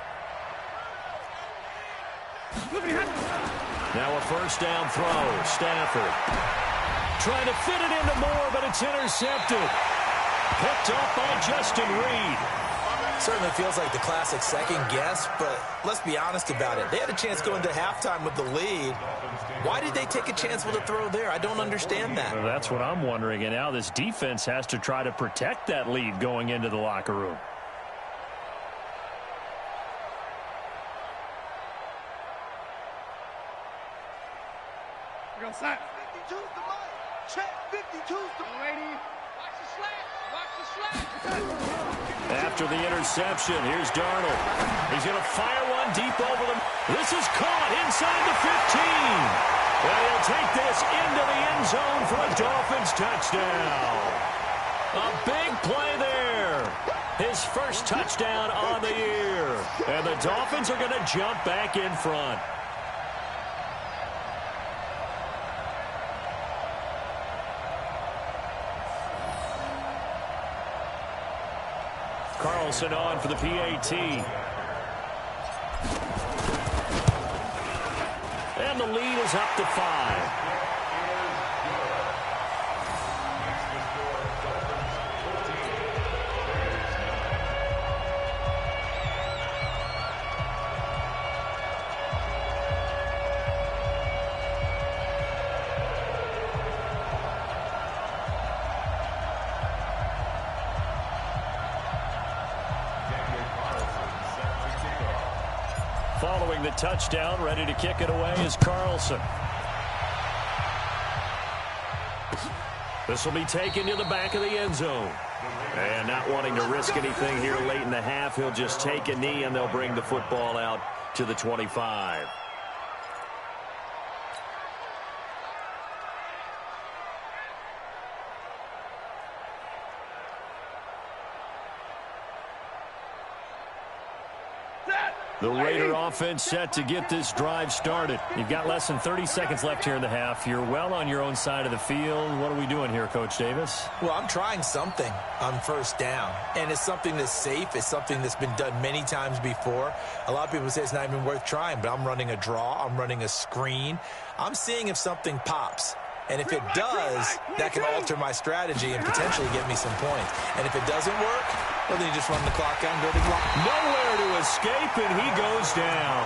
Now a first down throw. Stafford trying to fit it into Moore, but it's intercepted. Picked up by Justin Reed. Certainly feels like the classic second guess, but let's be honest about it. They had a chance going into halftime with the lead. Why did they take a chance with a throw there? I don't understand that. Well, that's what I'm wondering, and now this defense has to try to protect that lead going into the locker room. We're going to set. 52's the mic. Check. 52's the lady. Watch the slack. Watch the slack. After the interception, here's Darnold. He's going to fire one deep over them. This is caught inside the 15. And he'll take this into the end zone for a Dolphins touchdown. A big play there. His first touchdown on the year. And the Dolphins are going to jump back in front. Carlson on for the PAT. And the lead is up to 5. Following the touchdown, ready to kick it away is Carlson. This will be taken to the back of the end zone. And not wanting to risk anything here late in the half, he'll just take a knee and they'll bring the football out to the 25. The Raider offense set to get this drive started. You've got less than 30 seconds left here in the half. You're well on your own side of the field. What are we doing here, Coach Davis? Well, I'm trying something on first down, and it's something that's safe. It's something that's been done many times before. A lot of people say it's not even worth trying, but I'm running a draw. I'm running a screen. I'm seeing if something pops. And if it does, that can alter my strategy and potentially get me some points. And if it doesn't work, well, then you just run the clock out and go to the block. Nowhere to escape, and he goes down.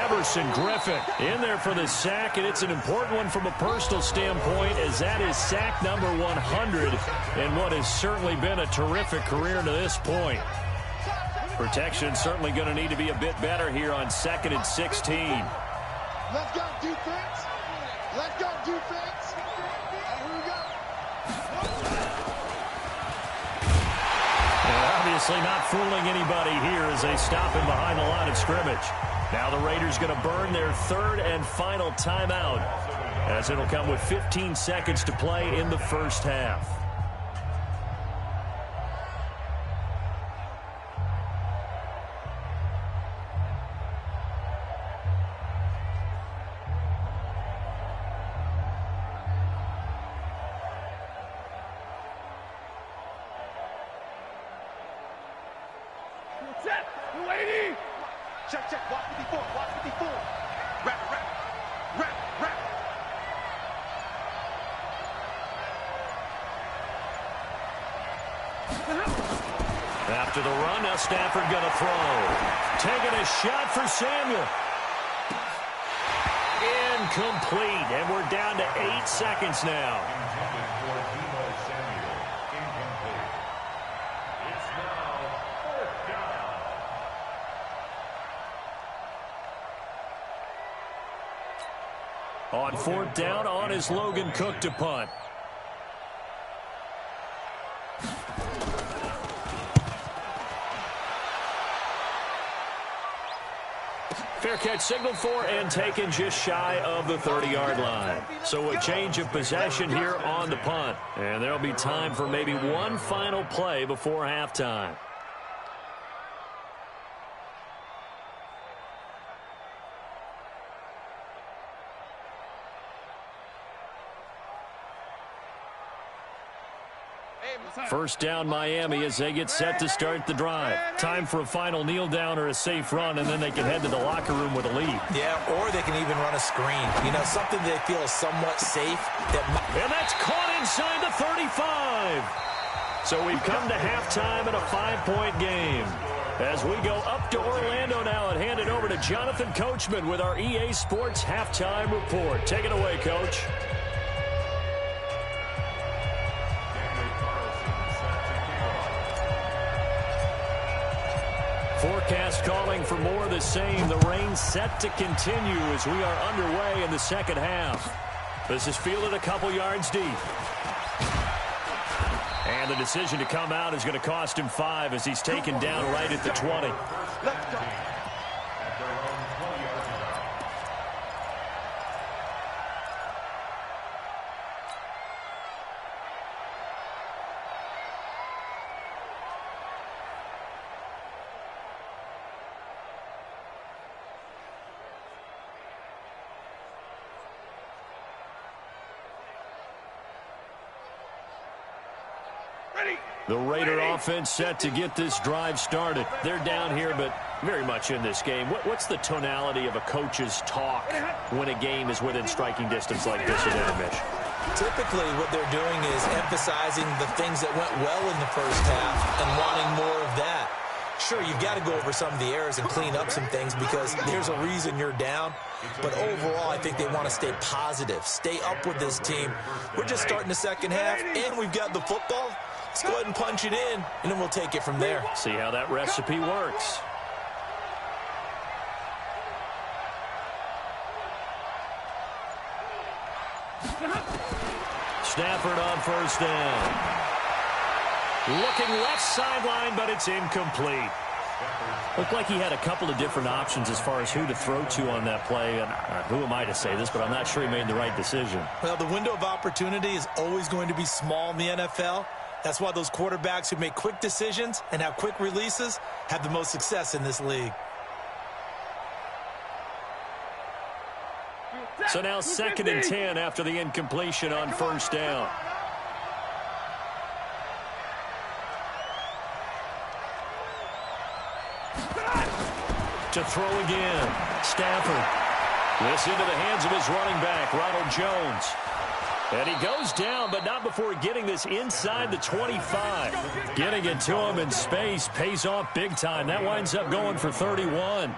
Everson Griffin in there for the sack, and it's an important one from a personal standpoint, as that is sack number 100 in what has certainly been a terrific career to this point. Protection certainly going to need to be a bit better here on 2nd and 16. Let's go defense. Let's go defense. Obviously not fooling anybody here as they stop him behind the line of scrimmage. Now the Raiders going to burn their third and final timeout, as it'll come with 15 seconds to play in the first half. Set, 280. Check, check, watch 54, watch 54. Wrap, wrap, wrap, wrap. After the run, now Stafford going to throw. Taking a shot for Samuel. Incomplete, and we're down to 8 seconds now. On fourth down, on is Logan Cook to punt. Fair catch signaled for and taken just shy of the 30-yard line. So a change of possession here on the punt. And there'll be time for maybe one final play before halftime. First down Miami as they get set to start the drive. Time for a final kneel down or a safe run, and then they can head to the locker room with a lead. Yeah, or they can even run a screen. You know, something they feel is somewhat safe. And that's caught inside the 35. So we've come to halftime in a 5-point game. As we go up to Orlando now and hand it over to Jonathan Coachman with our EA Sports Halftime Report. Take it away, Coach. Forecast calling for more of the same. The rain set to continue as we are underway in the second half. This is fielded a couple yards deep. And the decision to come out is going to cost him 5 as he's taken down right at the 20. The Raider offense set to get this drive started. They're down here, but very much in this game. What's the tonality of a coach's talk when a game is within striking distance like this at intermission? Typically, what they're doing is emphasizing the things that went well in the first half and wanting more of that. Sure, you've got to go over some of the errors and clean up some things because there's a reason you're down. But overall, I think they want to stay positive, stay up with this team. We're just starting the second half, and we've got the football. Let's go ahead and punch it in, and then we'll take it from there. See how that recipe works. Stafford on first down. Looking left sideline, but it's incomplete. Looked like he had a couple of different options as far as who to throw to on that play. And who am I to say this, but I'm not sure he made the right decision. Well, the window of opportunity is always going to be small in the NFL. That's why those quarterbacks who make quick decisions and have quick releases have the most success in this league. So now 2nd and 10 after the incompletion on first down. To throw again. Stafford. This into the hands of his running back, Ronald Jones. And he goes down, but not before getting this inside the 25. Getting it to him in space pays off big time. That winds up going for 31.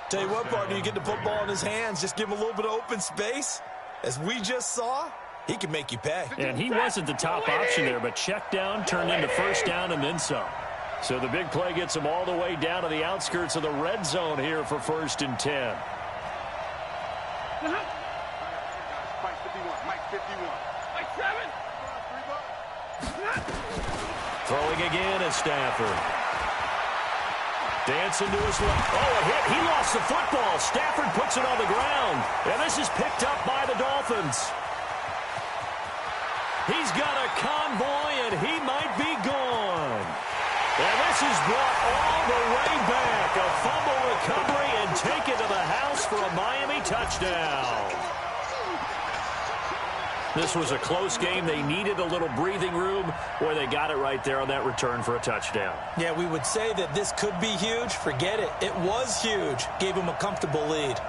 Tell you what, partner, you get the football in his hands, just give him a little bit of open space. As we just saw, he can make you pay. And he wasn't the top option there, but check down, turned into first down, and then some. So the big play gets him all the way down to the outskirts of the red zone here for 1st and 10. Mike 51, Mike 51. Mike 7. Throwing again is Stafford. Dancing to his left. Oh, a hit. He lost the football. Stafford puts it on the ground. And this is picked up by the Dolphins. He's got a convoy, and he might be gone. And this is brought all the way back. A fumble recovery and taken to the house for a Miami touchdown. This was a close game. They needed a little breathing room, where they got it right there on that return for a touchdown. Yeah, we would say that this could be huge. Forget it. It was huge. Gave him a comfortable lead.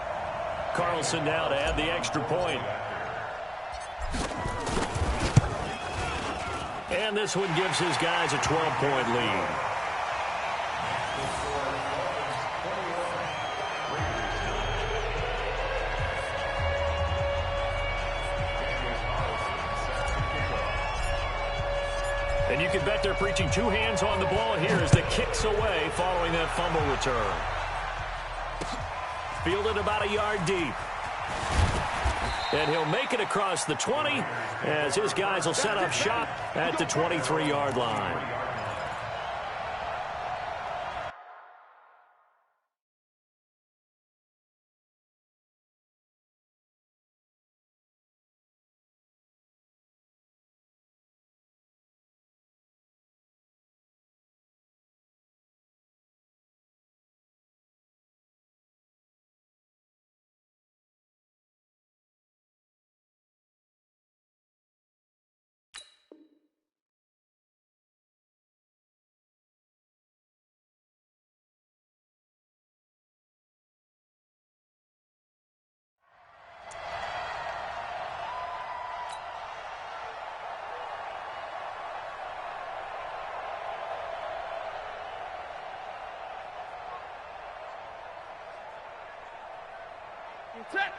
Carlson now to add the extra point. And this one gives his guys a 12-point lead. And you can bet they're preaching two hands on the ball here as the kick's away following that fumble return. Fielded about a yard deep. And he'll make it across the 20 as his guys will set up shop at the 23-yard line.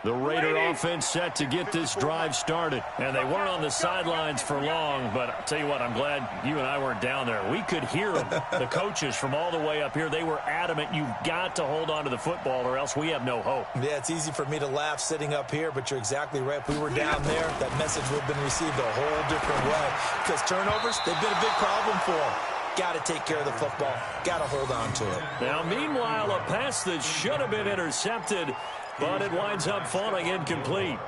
The Raider offense set to get this drive started. And they weren't on the sidelines for long, but I'll tell you what, I'm glad you and I weren't down there. We could hear them, the coaches from all the way up here. They were adamant, you've got to hold on to the football or else we have no hope. Yeah, it's easy for me to laugh sitting up here, but you're exactly right. If we were down there, that message would have been received a whole different way. Because turnovers, they've been a big problem for them. Got to take care of the football. Got to hold on to it. Now, meanwhile, a pass that should have been intercepted, but it winds up falling incomplete.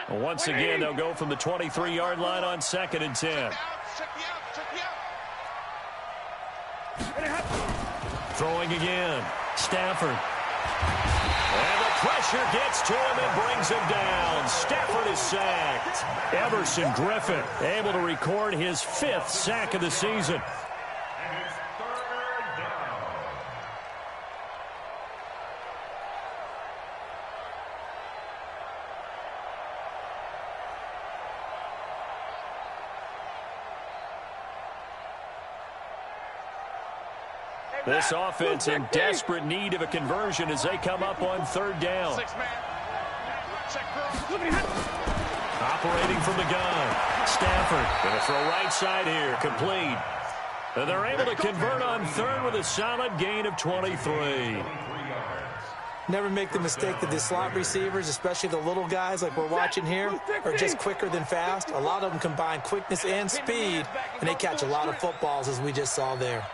Once again, they'll go from the 23-yard line on 2nd and 10. Throwing again. Stafford. And the pressure gets to him and brings him down. Stafford is sacked. Everson Griffin able to record his 5th sack of the season. This offense in desperate need of a conversion as they come up on 3rd down. Operating from the gun. Stafford going to throw right side here. Complete. And they're able to convert on 3rd with a solid gain of 23. Never make the mistake that the slot receivers, especially the little guys like we're watching here, are just quicker than fast. A lot of them combine quickness and speed, and they catch a lot of footballs as we just saw there.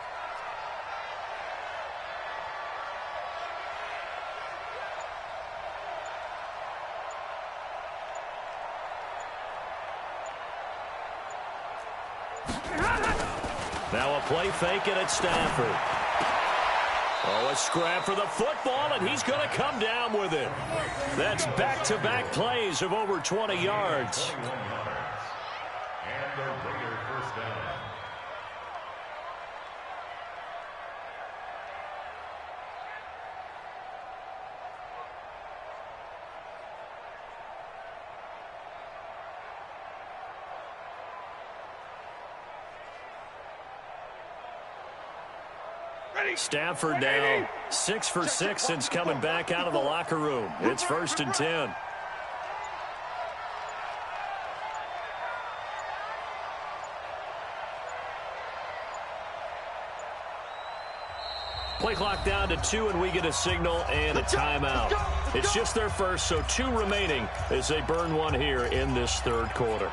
Now a play fake and it's Stafford. Oh, a scrap for the football, and he's going to come down with it. That's back-to-back plays of over 20 yards. And the Raider first down. Stafford now 6 for 6 since coming back out of the locker room. It's 1st and 10. Play clock down to 2, and we get a signal and a timeout. It's just their first, so 2 remaining as they burn one here in this 3rd quarter.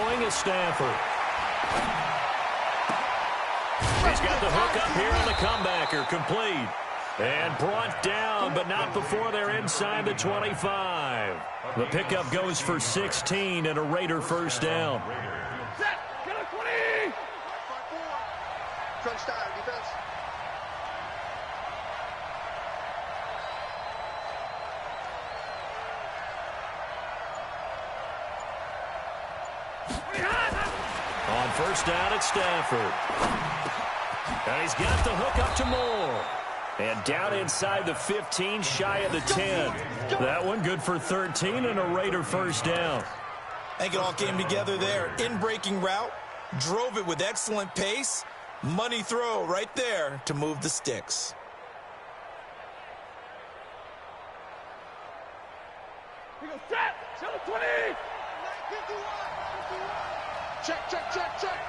throwing is Stafford. He's got the hook up here on the comebacker, complete. And brought down, but not before they're inside the 25. The pickup goes for 16 and a Raider first down. Set. Get a 20. Crunch time, defense. On first down, it's Stafford. And he's got the hook up to Moore. And down inside the 15, shy of the 10. That one good for 13 and a Raider first down. I think it all came together there. In-breaking route, drove it with excellent pace. Money throw right there to move the sticks. He goes set. Show the 20. Check, check, check, check.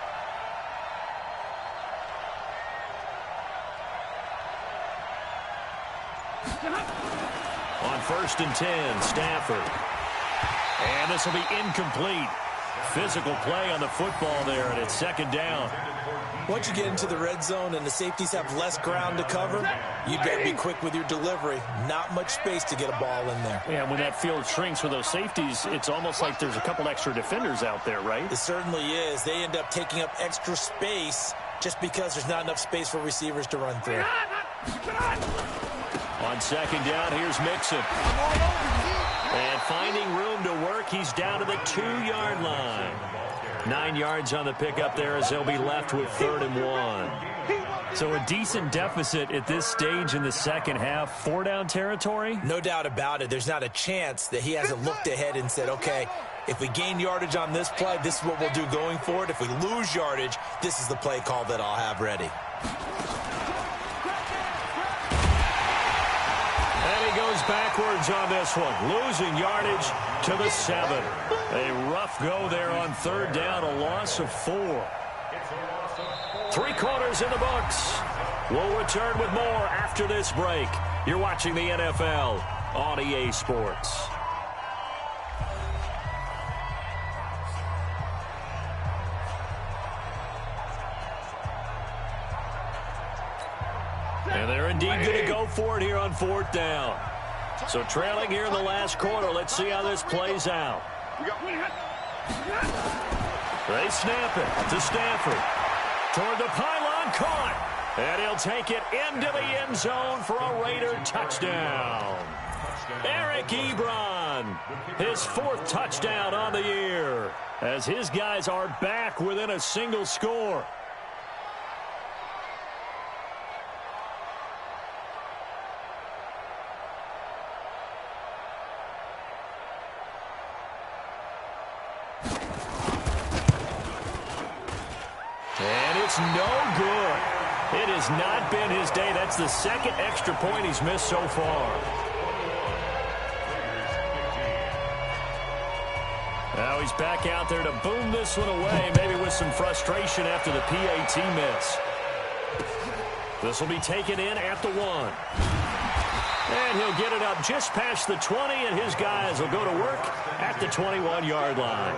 On first and 10, Stafford. And this will be incomplete. Physical play on the football there, and it's second down. Once you get into the red zone and the safeties have less ground to cover, you better be quick with your delivery. Not much space to get a ball in there. Yeah, when that field shrinks with those safeties, it's almost like there's a couple extra defenders out there, right? It certainly is. They end up taking up extra space just because there's not enough space for receivers to run through. On second down, here's Mixon. And finding room to work, he's down to the 2-yard line. 9 yards on the pickup there as they'll be left with 3rd and 1. So a decent deficit at this stage in the second half. 4-down territory? No doubt about it. There's not a chance that he hasn't looked ahead and said, okay, if we gain yardage on this play, this is what we'll do going forward. If we lose yardage, this is the play call that I'll have ready. And he goes backwards on this one, losing yardage to the 7. A rough go there on 3rd down, a loss of 4. 3 quarters in the books. We'll return with more after this break. You're watching the NFL on EA Sports. And they're indeed going to go for it here on 4th down. So trailing here in the last quarter. Let's see how this plays out. They snap it to Stafford. Toward the pylon, caught. And he'll take it into the end zone for a Raider touchdown. Eric Ebron, his 4th touchdown on the year, as his guys are back within a single score. It's no good. It has not been his day. That's the 2nd extra point he's missed so far. Now he's back out there to boom this one away, maybe with some frustration after the PAT miss. This will be taken in at the 1. And he'll get it up just past the 20, and his guys will go to work at the 21-yard line.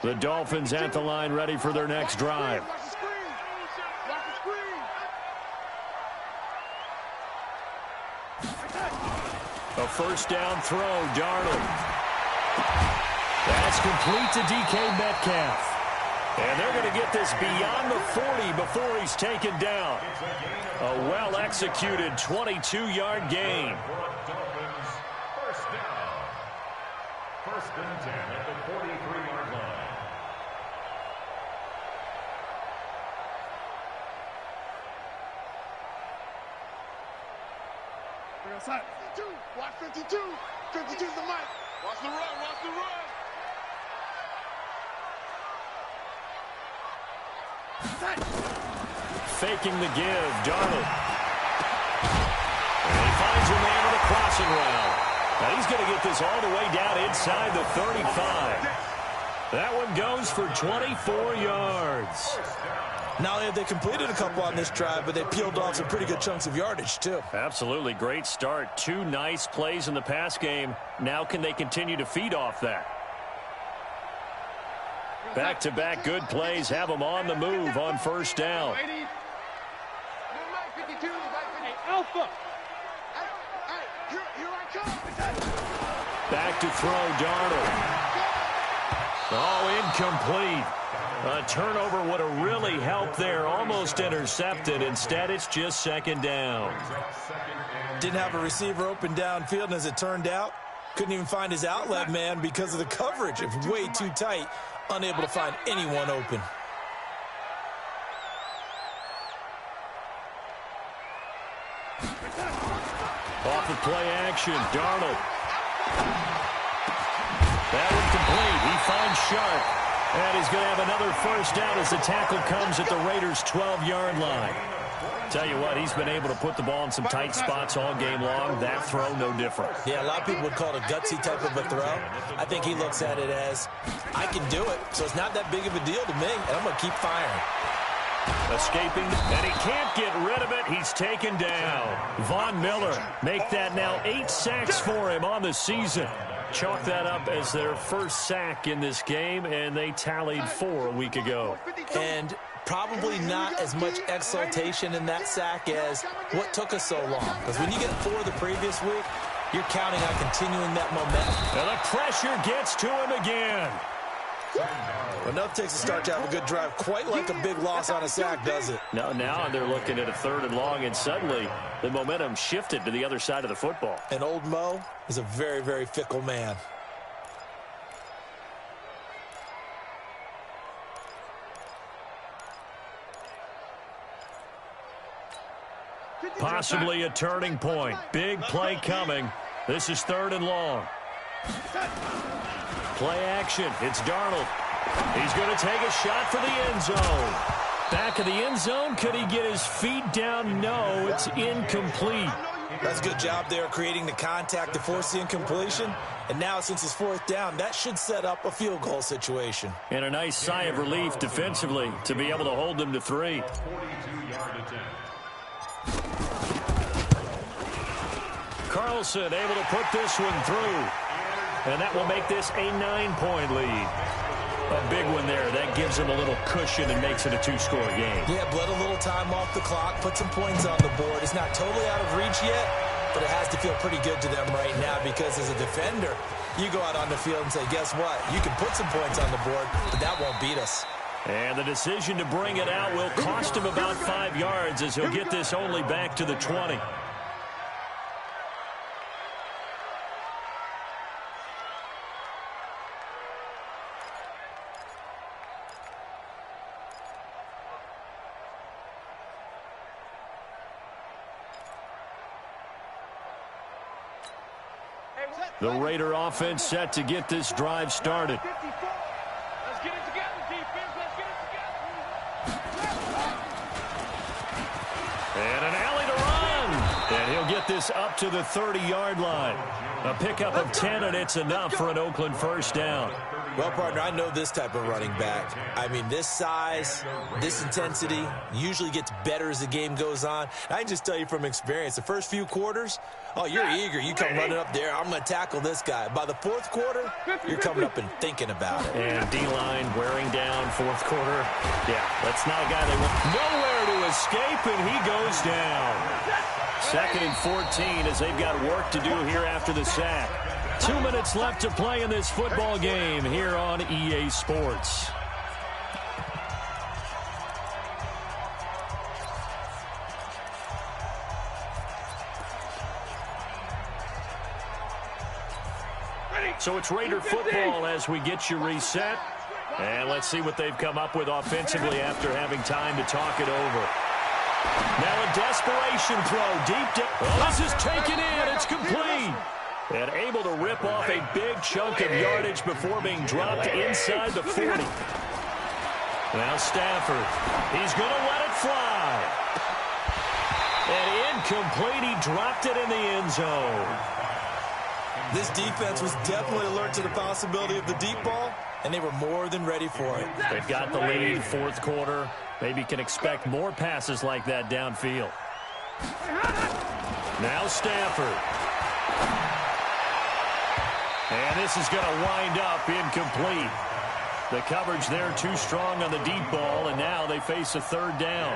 The Dolphins at the line, ready for their next drive. A first down throw, Darnold. That's complete to DK Metcalf. And they're going to get this beyond the 40 before he's taken down. A well-executed 22-yard gain. First down. 1st and 10 at the 43-yard line. Outside. 52. Watch 52. 52 is the mic. Watch the run. Watch the run. Faking the give, Darnold. And he finds a man with a crossing route. Now he's going to get this all the way down inside the 35. That one goes for 24 yards. Not only have they completed a couple on this drive, but they peeled off some pretty good chunks of yardage, too. Absolutely. Great start. 2 nice plays in the pass game. Now can they continue to feed off that? Back-to-back good plays have them on the move on first down. Alpha. Back to throw, Darnold. Oh, incomplete. A turnover would have really helped there. Almost intercepted. Instead, it's just second down. Didn't have a receiver open downfield, and as it turned out, couldn't even find his outlet man because of the coverage. It was way too tight. Unable to find anyone open. Off of play action, Darnold. That one complete. He finds Sharp. And he's going to have another first down as the tackle comes at the Raiders' 12-yard line. Tell you what, he's been able to put the ball in some tight spots all game long. That throw, no different. Yeah, a lot of people would call it a gutsy type of a throw. I think he looks at it as, I can do it, so it's not that big of a deal to me, and I'm going to keep firing. Escaping, and he can't get rid of it. He's taken down. Von Miller make that now 8 sacks for him on the season. Chalk that up as their first sack in this game, and they tallied 4 a week ago. And probably not as much exultation in that sack as what took us so long. Because when you get 4 the previous week, you're counting on continuing that momentum. And the pressure gets to him again. Enough takes a start to have a good drive. Quite like a big loss on a sack, does it? Now they're looking at a 3rd and long, and suddenly the momentum shifted to the other side of the football. And old Mo is a very, very fickle man. Possibly a turning point. Big play coming. This is 3rd and long. Play action. It's Darnold. He's going to take a shot for the end zone. Back of the end zone. Could he get his feet down? No, it's incomplete. That's a good job there creating the contact to force the incompletion. And now since it's 4th down, that should set up a field goal situation. And a nice sigh of relief defensively to be able to hold them to 3. Carlson able to put this one through. And that will make this a 9-point lead. A big one there. That gives them a little cushion and makes it a 2-score game. Yeah, bled a little time off the clock, put some points on the board. It's not totally out of reach yet, but it has to feel pretty good to them right now because as a defender, you go out on the field and say, guess what? You can put some points on the board, but that won't beat us. And the decision to bring it out will cost him about 5 yards as he'll get this only back to the 20. The Raider offense set to get this drive started. Let's get it together, defense. Let's get it together. And an alley to run. And he'll get this up to the 30-yard line. A pickup of 10, and it's enough for an Oakland first down. Well, partner, I know this type of running back. I mean, this size, this intensity usually gets better as the game goes on. I can just tell you from experience, the first few quarters, oh, you're eager. You come running up there, I'm going to tackle this guy. By the 4th quarter, you're coming up and thinking about it. And D-line wearing down 4th quarter. Yeah, that's not a guy they want. Nowhere to escape, and he goes down. 2nd and 14 as they've got work to do here after the sack. 2 minutes left to play in this football game here on EA Sports. So it's Raider football as we get you reset. And let's see what they've come up with offensively after having time to talk it over. Now a desperation throw deep down. Oh, this is taken in. It's complete. And able to rip off a big chunk of yardage before being dropped inside the 40. Now Stafford. He's going to let it fly. And incomplete. He dropped it in the end zone. This defense was definitely alert to the possibility of the deep ball, and they were more than ready for it. They've got the lead, fourth quarter. Maybe can expect more passes like that downfield. Now Stafford. And this is going to wind up incomplete. The coverage there too strong on the deep ball, and now they face a third down.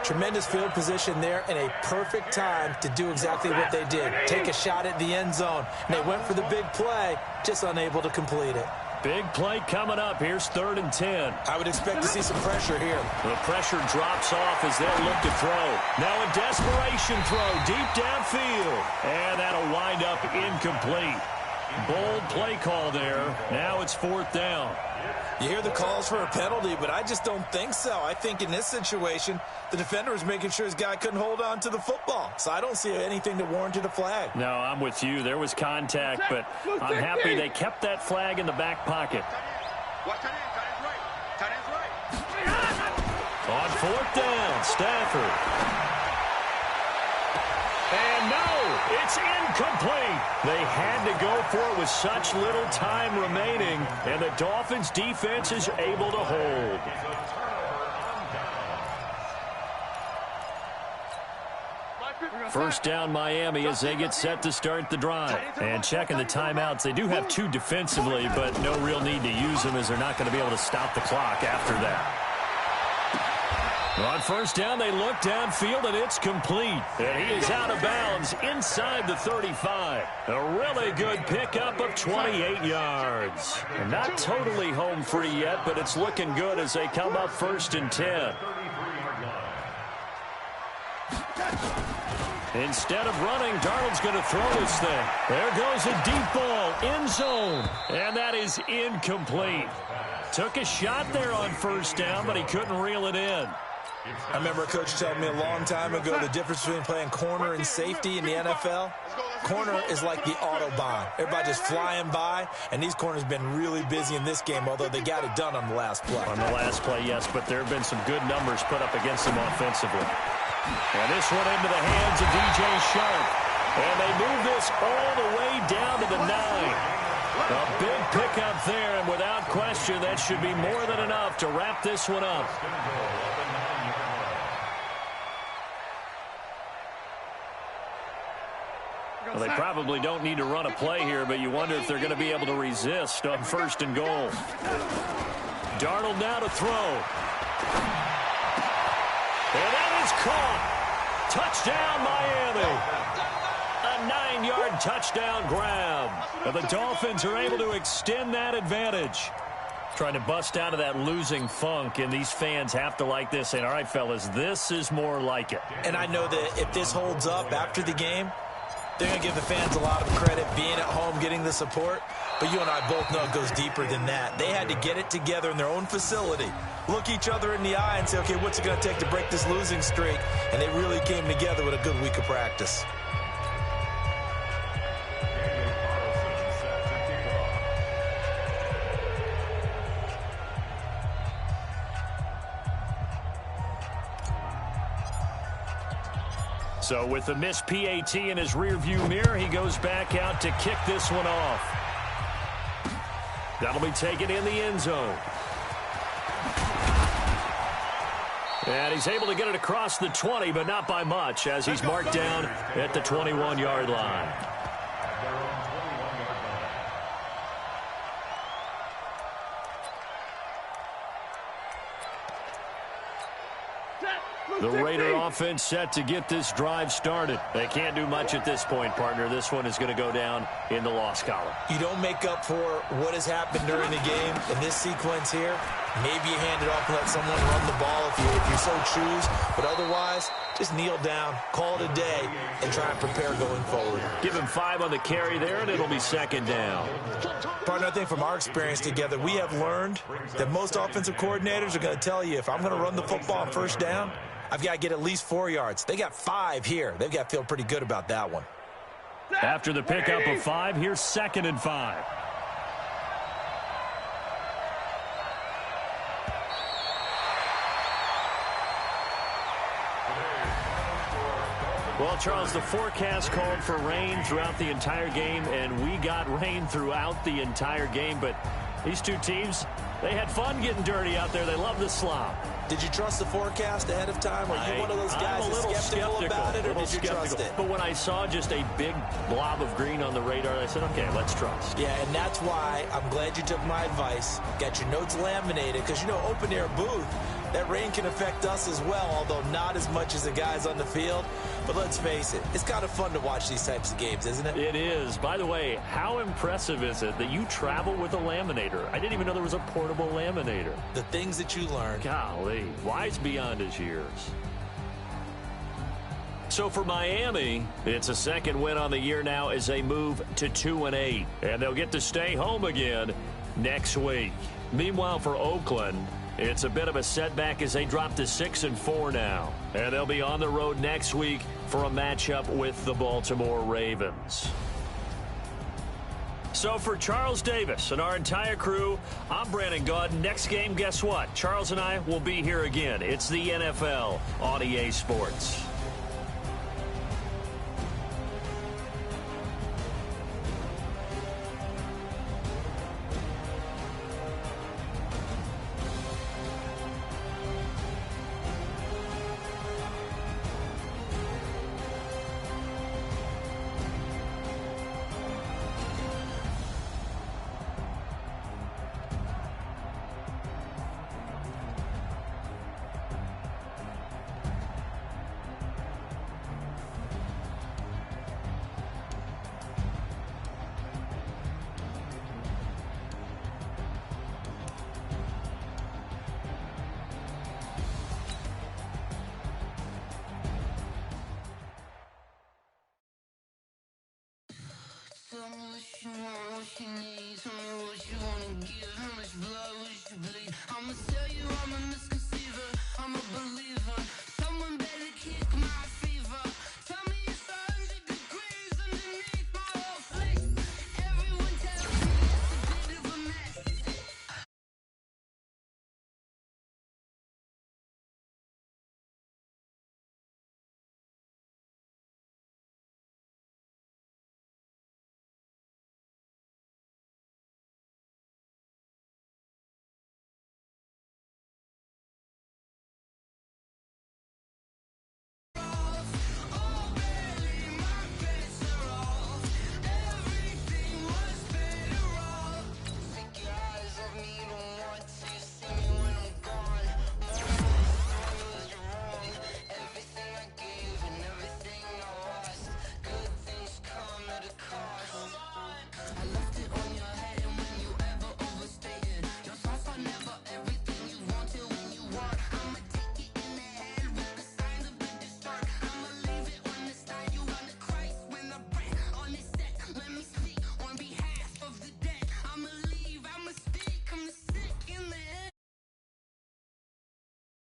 Tremendous field position there and a perfect time to do exactly what they did. Take a shot at the end zone. And they went for the big play, just unable to complete it. Big play coming up. Here's 3rd and 10. I would expect to see some pressure here. The pressure drops off as they'll look to throw. Now a desperation throw deep downfield. And that'll wind up incomplete. Bold play call there. Now it's 4th down. You hear the calls for a penalty, but I just don't think so. I think in this situation, the defender was making sure his guy couldn't hold on to the football. So I don't see anything that warranted a flag. No, I'm with you. There was contact, but I'm happy they kept that flag in the back pocket. On 4th down, Stafford. And no, it's incomplete. They had to go for it with such little time remaining, and the Dolphins' defense is able to hold. First down Miami as they get set to start the drive. And checking the timeouts, they do have 2 defensively, but no real need to use them as they're not going to be able to stop the clock after that. On first down, they look downfield, and it's complete. And he is out of bounds inside the 35. A really good pickup of 28 yards. And not totally home free yet, but it's looking good as they come up 1st and 10. Instead of running, Darnold's going to throw this thing. There goes a deep ball, end zone. And that is incomplete. Took a shot there on first down, but he couldn't reel it in. I remember a coach telling me a long time ago the difference between playing corner and safety in the NFL. Corner is like the Autobahn. Everybody just flying by, and these corners have been really busy in this game, although they got it done on the last play. On the last play, yes, but there have been some good numbers put up against them offensively. And this one into the hands of DJ Sharp. And they move this all the way down to the 9. A big pickup there, and without question, that should be more than enough to wrap this one up. Well, they probably don't need to run a play here, but you wonder if they're going to be able to resist on 1st and goal. Darnold now to throw. And that is caught. Touchdown, Miami. A 9-yard touchdown grab. And the Dolphins are able to extend that advantage. Trying to bust out of that losing funk, and these fans have to like this. And all right, fellas, this is more like it. And I know that if this holds up after the game, they're going to give the fans a lot of credit being at home, getting the support. But you and I both know it goes deeper than that. They had to get it together in their own facility, look each other in the eye and say, okay, what's it going to take to break this losing streak? And they really came together with a good week of practice. So with the missed PAT in his rearview mirror, he goes back out to kick this one off. That'll be taken in the end zone. And he's able to get it across the 20, but not by much, as he's marked down at the 21-yard line. The Raider offense set to get this drive started. They can't do much at this point, partner. This one is going to go down in the loss column. You don't make up for what has happened during the game in this sequence here. Maybe you hand it off and let someone run the ball if you so choose. But otherwise, just kneel down, call it a day, and try and prepare going forward. Give him 5 on the carry there, and it'll be 2nd down. Partner, I think from our experience together, we have learned that most offensive coordinators are going to tell you, if I'm going to run the football on first down, I've got to get at least 4 yards. They got 5 here. They've got to feel pretty good about that one. After the pickup of 5, here's 2nd and 5. Well, Charles, the forecast called for rain throughout the entire game, and we got rain throughout the entire game. But these two teams, they had fun getting dirty out there. They love the slop. Did you trust the forecast ahead of time? Are you one of those guys that's skeptical about it, or did you trust it? But when I saw just a big blob of green on the radar, I said, okay, let's trust. Yeah, and that's why I'm glad you took my advice. Got your notes laminated, because, you know, open-air booth, that rain can affect us as well, although not as much as the guys on the field. But let's face it, it's kind of fun to watch these types of games, isn't it? It is. By the way, how impressive is it that you travel with a laminator? I didn't even know there was a portable laminator. The things that you learn. Golly, wise beyond his years. So for Miami, it's a second win on the year now as they move to 2-8. And they'll get to stay home again next week. Meanwhile, for Oakland, it's a bit of a setback as they drop to 6-4 now. And they'll be on the road next week for a matchup with the Baltimore Ravens. So for Charles Davis and our entire crew, I'm Brandon Gaud. Next game, guess what? Charles and I will be here again. It's the NFL on EA Sports. Demolition.